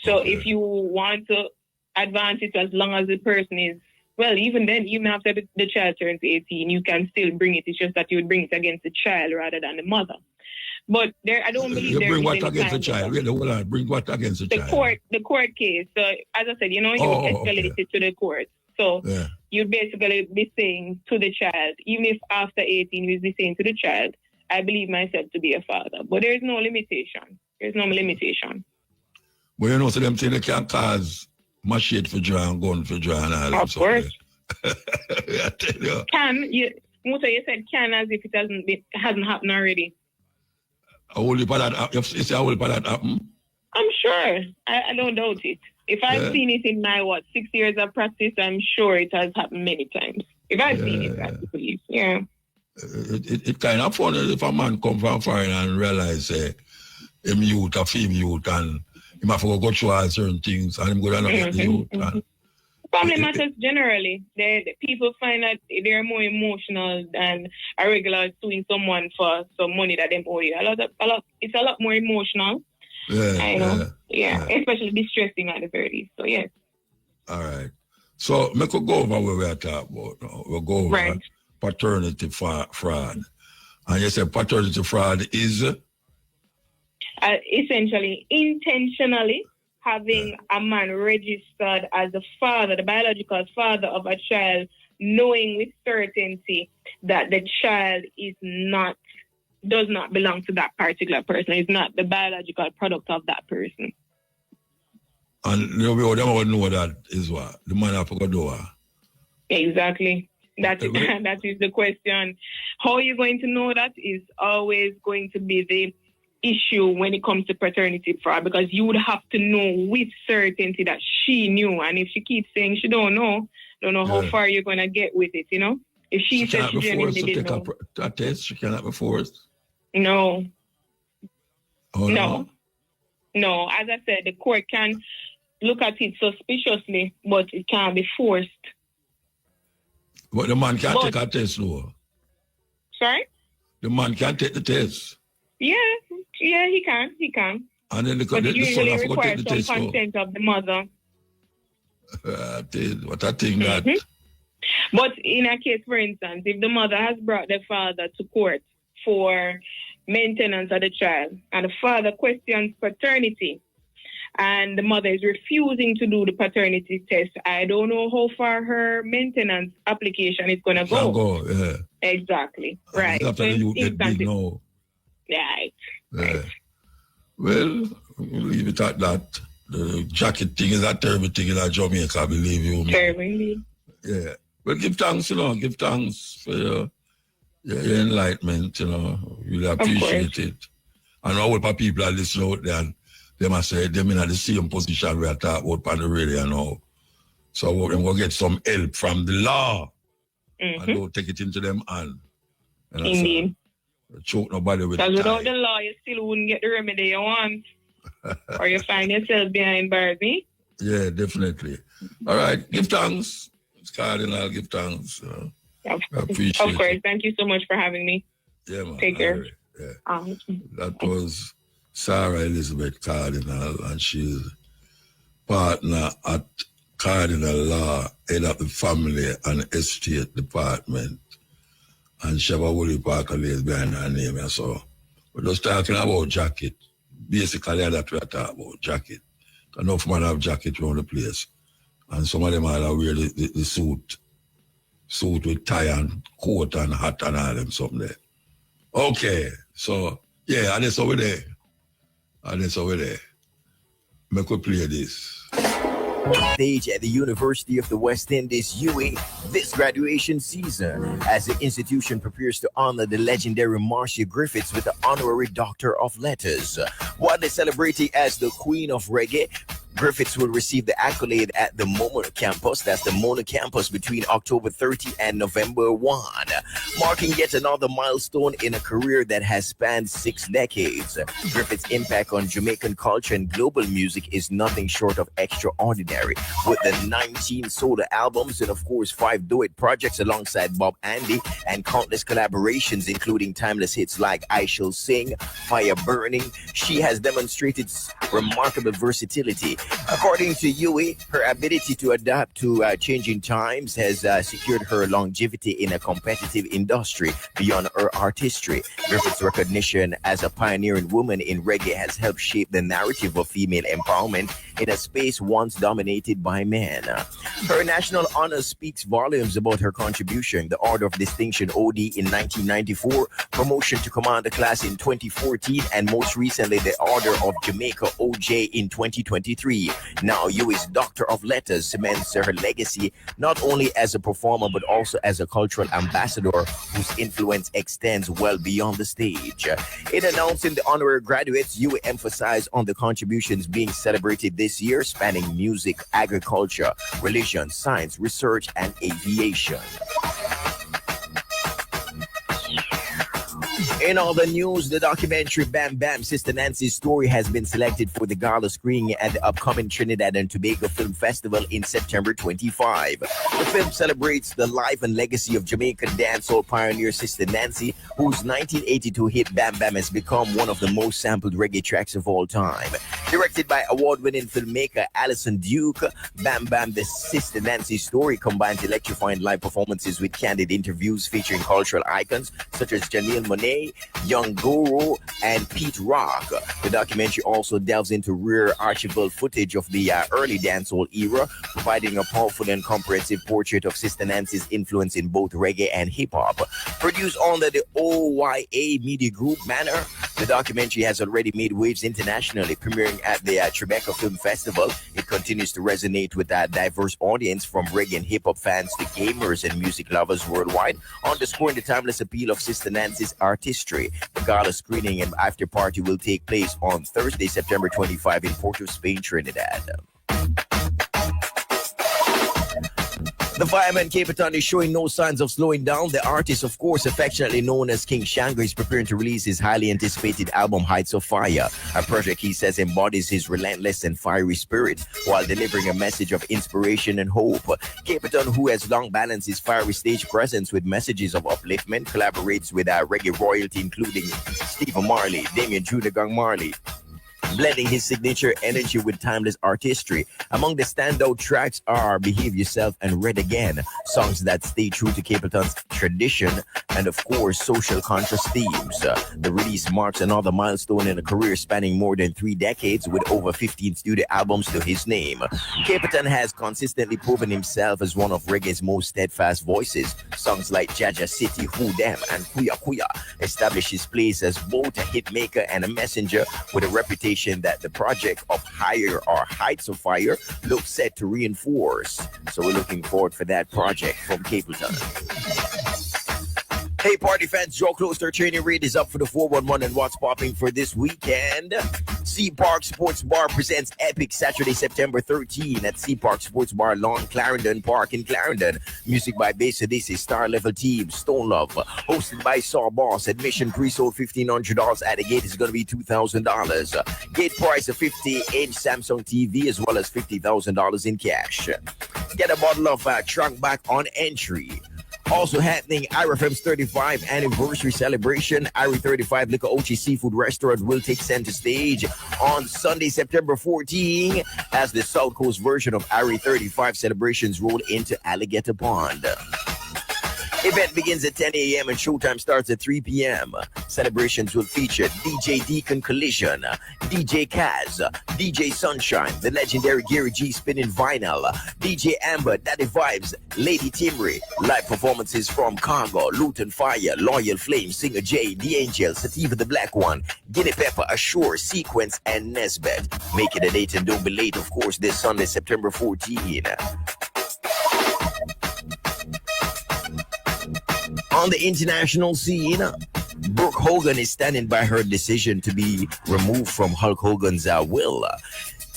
So if you want to advance it as long as the person is, well, even then, even after the child turns 18, you can still bring it. It's just that you would bring it against the child rather than the mother. But there, I don't believe you there bring is what any against the child? Wait, hold on. Bring what against the child? The court case. So as I said, you escalate it to the court. So you'd basically be saying to the child, even if after 18, you'd be saying to the child, I believe myself to be a father. But there's no limitation. There's no limitation. Well, you know, so them things they can cause machete for draw and gun for draw and all that. Of course. I tell you. Musa, you said can as if it hasn't happened already. A whole heap of that, you say a whole heap of that happen? I'm sure. I don't doubt it. If I've seen it in my, 6 years of practice, I'm sure it has happened many times. If I've seen it, I believe. Yeah. It kind of funny if a man come from foreign and realize, him youth, a female youth, and he might have to go through all certain things, and him go down and get the youth. And family matters generally. The people find that they're more emotional than a regular suing someone for some money that they owe you. It's a lot more emotional. I know. Yeah. Especially distressing at the very least. So, yes. All right. So, we could go over where we're talking about now. We'll go over paternity fraud. And you said paternity fraud is? Essentially, intentionally having a man registered as the father, the biological father of a child, knowing with certainty that the child does not belong to that particular person. It's not the biological product of that person. And them would know that is what? The man have to go do. Exactly. That is the question. How are you going to know that is always going to be the issue when it comes to paternity fraud, because you would have to know with certainty that she knew. And if she keeps saying she don't know how far you're going to get with it, you know? If she says she genuinely didn't know. A test, she cannot be forced? No. Oh, no? No. As I said, the court can look at it suspiciously, but it can't be forced. But the man can't take a test, though? Sorry? The man can't take the test? Yeah, he can. And then but it usually requires some consent of the mother. What I think that... But in a case, for instance, if the mother has brought the father to court for maintenance of the child, and the father questions paternity, and the mother is refusing to do the paternity test, I don't know how far her maintenance application is going to go. Exactly. Right. After the youth get big now. Right. Well, we'll leave it at that. The jacket thing is a terrible thing in Jamaica, I believe you. Terrible. Yeah. But give thanks, give thanks for your enlightenment, Really appreciate it. And all the people are listening out there, and they must say they're in the same position we are talking about on the radio now. So we're going to get some help from the law. And they'll take it into them hand. Indeed. Choke nobody with because without the law, you still wouldn't get the remedy you want. Or you find yourself behind bars, eh? Yeah, definitely. All right. Give thanks. It's Cardinal. Give thanks. I appreciate it. Of course. Thank you so much for having me. Yeah, man. Take care. Right. Yeah. That was Sarah Elizabeth Cardinal, and she's partner at Cardinal Law, head of the Family and Estate Department. And Sheva Woolley Parker lays behind her name. And so we're just talking about jacket. Basically, that's what we're talking about, jacket. Enough man have jacket around the place. And some of them are wear the suit with tie and coat and hat and all them something there. Okay, so, yeah, and that's over there. Make we play this. Stage at the University of the West Indies, UAE, this graduation season, as the institution prepares to honor the legendary Marcia Griffiths with the honorary Doctor of Letters. Widely celebrated as the Queen of Reggae, Griffiths will receive the accolade at the Mona campus, that's the Mona campus, between October 30 and November 1, marking yet another milestone in a career that has spanned 6 decades. Griffiths' impact on Jamaican culture and global music is nothing short of extraordinary, with the 19 solo albums and of course 5 duet projects alongside Bob Andy and countless collaborations, including timeless hits like I Shall Sing, Fire Burning. She has demonstrated remarkable versatility According to Yui, her ability to adapt to changing times has secured her longevity in a competitive industry beyond her artistry. Griffith's recognition as a pioneering woman in reggae has helped shape the narrative of female empowerment in a space once dominated by men. Her national honor speaks volumes about her contribution. The Order of Distinction OD in 1994, promotion to Commander Class in 2014, and most recently the Order of Jamaica OJ in 2023. Now Yui's Doctor of Letters cements her legacy not only as a performer but also as a cultural ambassador whose influence extends well beyond the stage. In announcing the honorary graduates, Yui emphasized on the contributions being celebrated this year, spanning music, agriculture, religion, science, research, and aviation. In all the news, the documentary Bam Bam Sister Nancy's Story has been selected for the gala screening at the upcoming Trinidad and Tobago Film Festival in September 25. The film celebrates the life and legacy of Jamaican dancehall pioneer Sister Nancy, whose 1982 hit Bam Bam has become one of the most sampled reggae tracks of all time. Directed by award-winning filmmaker Alison Duke, Bam Bam the Sister Nancy's Story combines electrifying live performances with candid interviews featuring cultural icons such as Janelle Monáe, Young Guru, and Pete Rock. The documentary also delves into rare archival footage of the early dancehall era, providing a powerful and comprehensive portrait of Sister Nancy's influence in both reggae and hip-hop. Produced under the OYA Media Group banner, the documentary has already made waves internationally, premiering at the Tribeca Film Festival. It continues to resonate with a diverse audience from reggae and hip-hop fans to gamers and music lovers worldwide, underscoring the timeless appeal of Sister Nancy's artistry. The gala screening and after party will take place on Thursday, September 25 in Port of Spain, Trinidad. The fireman Capitan is showing no signs of slowing down. The artist, of course, affectionately known as King Shango, is preparing to release his highly anticipated album Heights of Fire, a project he says embodies his relentless and fiery spirit while delivering a message of inspiration and hope. Capitan, who has long balanced his fiery stage presence with messages of upliftment, collaborates with reggae royalty including Stephen Marley, Damien Junior Gang Marley, blending his signature energy with timeless artistry. Among the standout tracks are Behave Yourself and Red Again, songs that stay true to Capleton's tradition and, of course, social conscious themes. The release marks another milestone in a career spanning more than 3 decades with over 15 studio albums to his name. Capleton has consistently proven himself as one of reggae's most steadfast voices. Songs like Jaja City, Who Dem, and Kuya Kuya establish his place as both a hitmaker and a messenger with a reputation that the project of Higher or Heights of Fire looks set to reinforce. So we're looking forward for that project from Capleton. Hey, party fans, draw close. Their training rate is up for the 411 and what's popping for this weekend. Sea Park Sports Bar presents Epic Saturday, September 13 at Sea Park Sports Bar, Lawn Clarendon Park in Clarendon. Music by Base Odyssey, Star Level Team, Stone Love. Hosted by Saw Boss. Admission pre-sold $1,500. At the gate is going to be $2,000. Gate price a 50-inch Samsung TV as well as $50,000 in cash. Get a bottle of Trunk Back on entry. Also happening, IRFM's 35th anniversary celebration. IRI 35 Liquor Ochi Seafood Restaurant will take center stage on Sunday, September 14 as the South Coast version of IRI 35 celebrations roll into Alligator Pond. Event begins at 10 a.m. and showtime starts at 3 p.m. Celebrations will feature DJ Deacon Collision, DJ Kaz, DJ Sunshine, the legendary Gary G spinning vinyl, DJ Amber, Daddy Vibes, Lady Timry, live performances from Congo, Luton Fire, Loyal Flame, Singer J, The Angel, Sativa the Black One, Guinea Pepper, Assure, Sequence, and Nesbet. Make it a date and don't be late, of course, this Sunday, September 14. On the international scene, Brooke Hogan is standing by her decision to be removed from Hulk Hogan's will.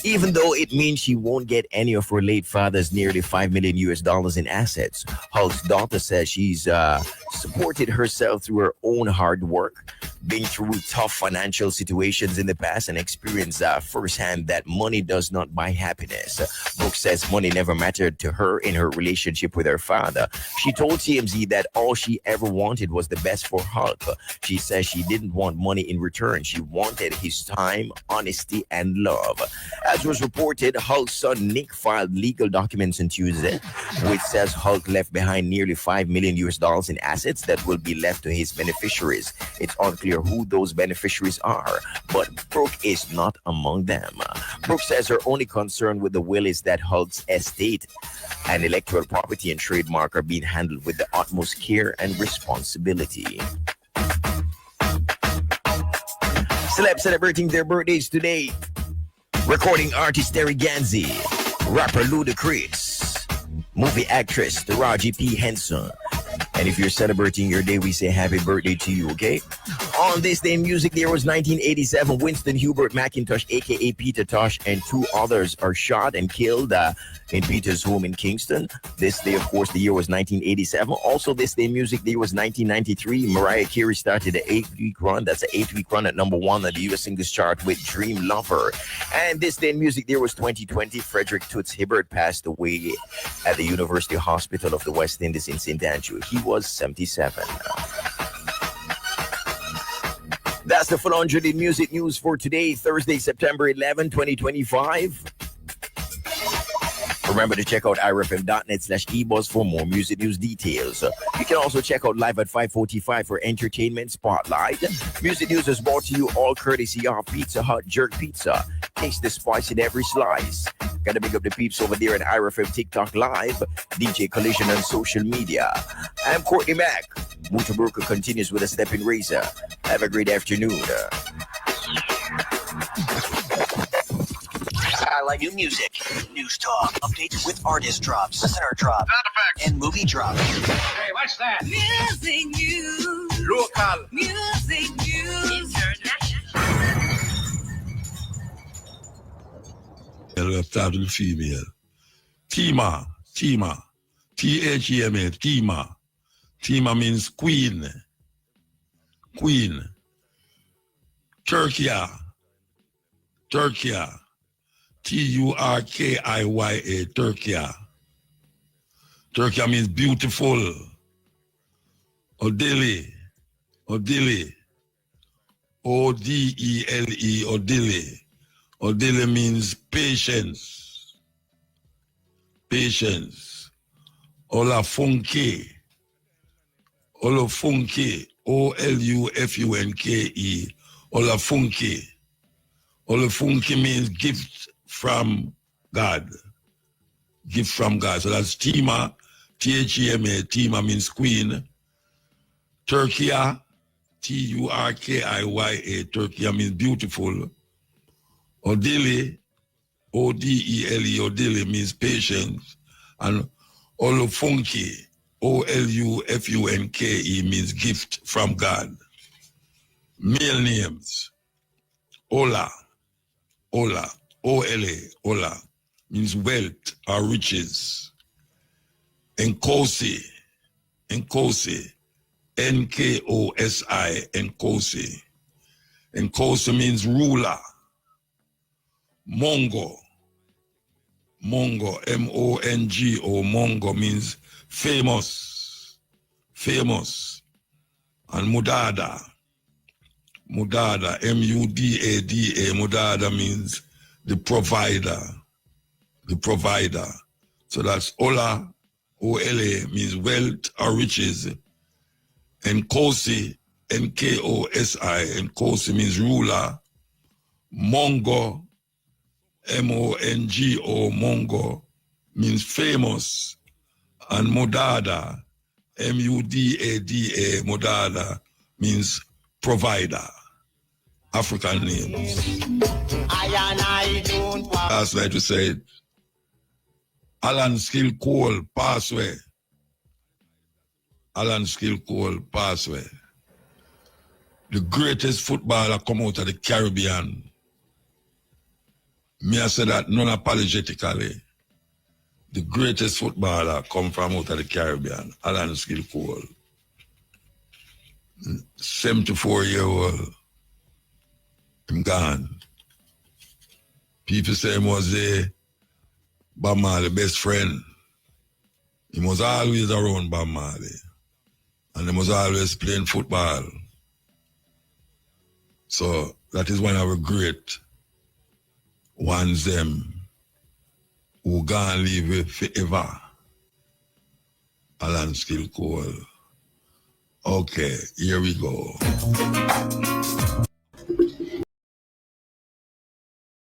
Even though it means she won't get any of her late father's nearly $5 million in assets. Hulk's daughter says she's supported herself through her own hard work, been through tough financial situations in the past, and experienced firsthand that money does not buy happiness. Brooke says money never mattered to her in her relationship with her father. She told TMZ that all she ever wanted was the best for Hulk. She says she didn't want money in return. She wanted his time, honesty, and love. As was reported, Hulk's son Nick filed legal documents on Tuesday, which says Hulk left behind nearly $5 million in assets that will be left to his beneficiaries. It's unclear who those beneficiaries are, but Brooke is not among them. Brooke says her only concern with the will is that Hulk's estate and electoral property and trademark are being handled with the utmost care and responsibility. Celebs celebrating their birthdays today. Recording artist Terry Ganzi, rapper Ludacris, movie actress Taraji P. Henson. And if you're celebrating your day, we say happy birthday to you, okay? On this day in music, there was 1987. Winston Hubert McIntosh, a.k.a. Peter Tosh, and two others are shot and killed in Peter's home in Kingston. This day, of course, the year was 1987. Also, this day in music, the year was 1993. Mariah Carey started the 8-week run. That's an 8-week run at number 1 on the U.S. Singles Chart with Dream Lover. And this day in music, there was 2020. Frederick Toots Hibbert passed away at the University Hospital of the West Indies in St. Andrew. He was 77. That's the full 100 in music news for today, Thursday, September 11, 2025. Remember to check out irfm.net/ebuzz for more music news details. You can also check out live at 5:45 for Entertainment Spotlight. Music news is brought to you all courtesy of Pizza Hut Jerk Pizza. Taste the spice in every slice. Gotta big up the peeps over there at IRFM TikTok Live, DJ Collision on social media. I'm Courtney Mack. Mutabaruka continues with a steppin' razor. Have a great afternoon. I like new music, news talk, updates with artist drops, listener drops, and movie drops. Hey, what's that? Music news. Local. Music news. Let's start with the female. Tima. Thema, Tima. Tima means queen. Turkia. Turkia, Turkia. Turkia means beautiful. Odile. Odile, Odile. Odile means patience. Olafunke. Olafunke, Olufunke. Olafunke. Olafunke means gift from God. Gift from God. So that's Tima, Thema. Tima means queen. Turkia, Turkia. Turkia means beautiful. Odile, Odele. Odile means patience. And Olufunke, Olufunke means gift from God. Male names. Ola, Ola means wealth or riches. Nkosi, Nkosi, Nkosi. Nkosi means ruler. Mongo, Mongo, Mongo means famous. And Mudada, Mudada, Mudada means the provider. So that's Ola, Ole means wealth or riches. And Nkosi, Nkosi, Nkosi means ruler. Mongo, Mongo, Mongo means famous. And Mudada, Mudada, Mudada means provider. African names. That's like to say, Alan Skill Cole, pass away. Alan Skill Cole, pass away. The greatest footballer come out of the Caribbean. Me I say that non-apologetically. The greatest footballer come from out of the Caribbean. Alan Skill Cole. 74-year-old. I'm gone. People say he was Bob Marley's best friend. He was always around Bob Marley. And he was always playing football. So that is one of our great ones them who gonna live it forever. Alan still cool. Okay, here we go.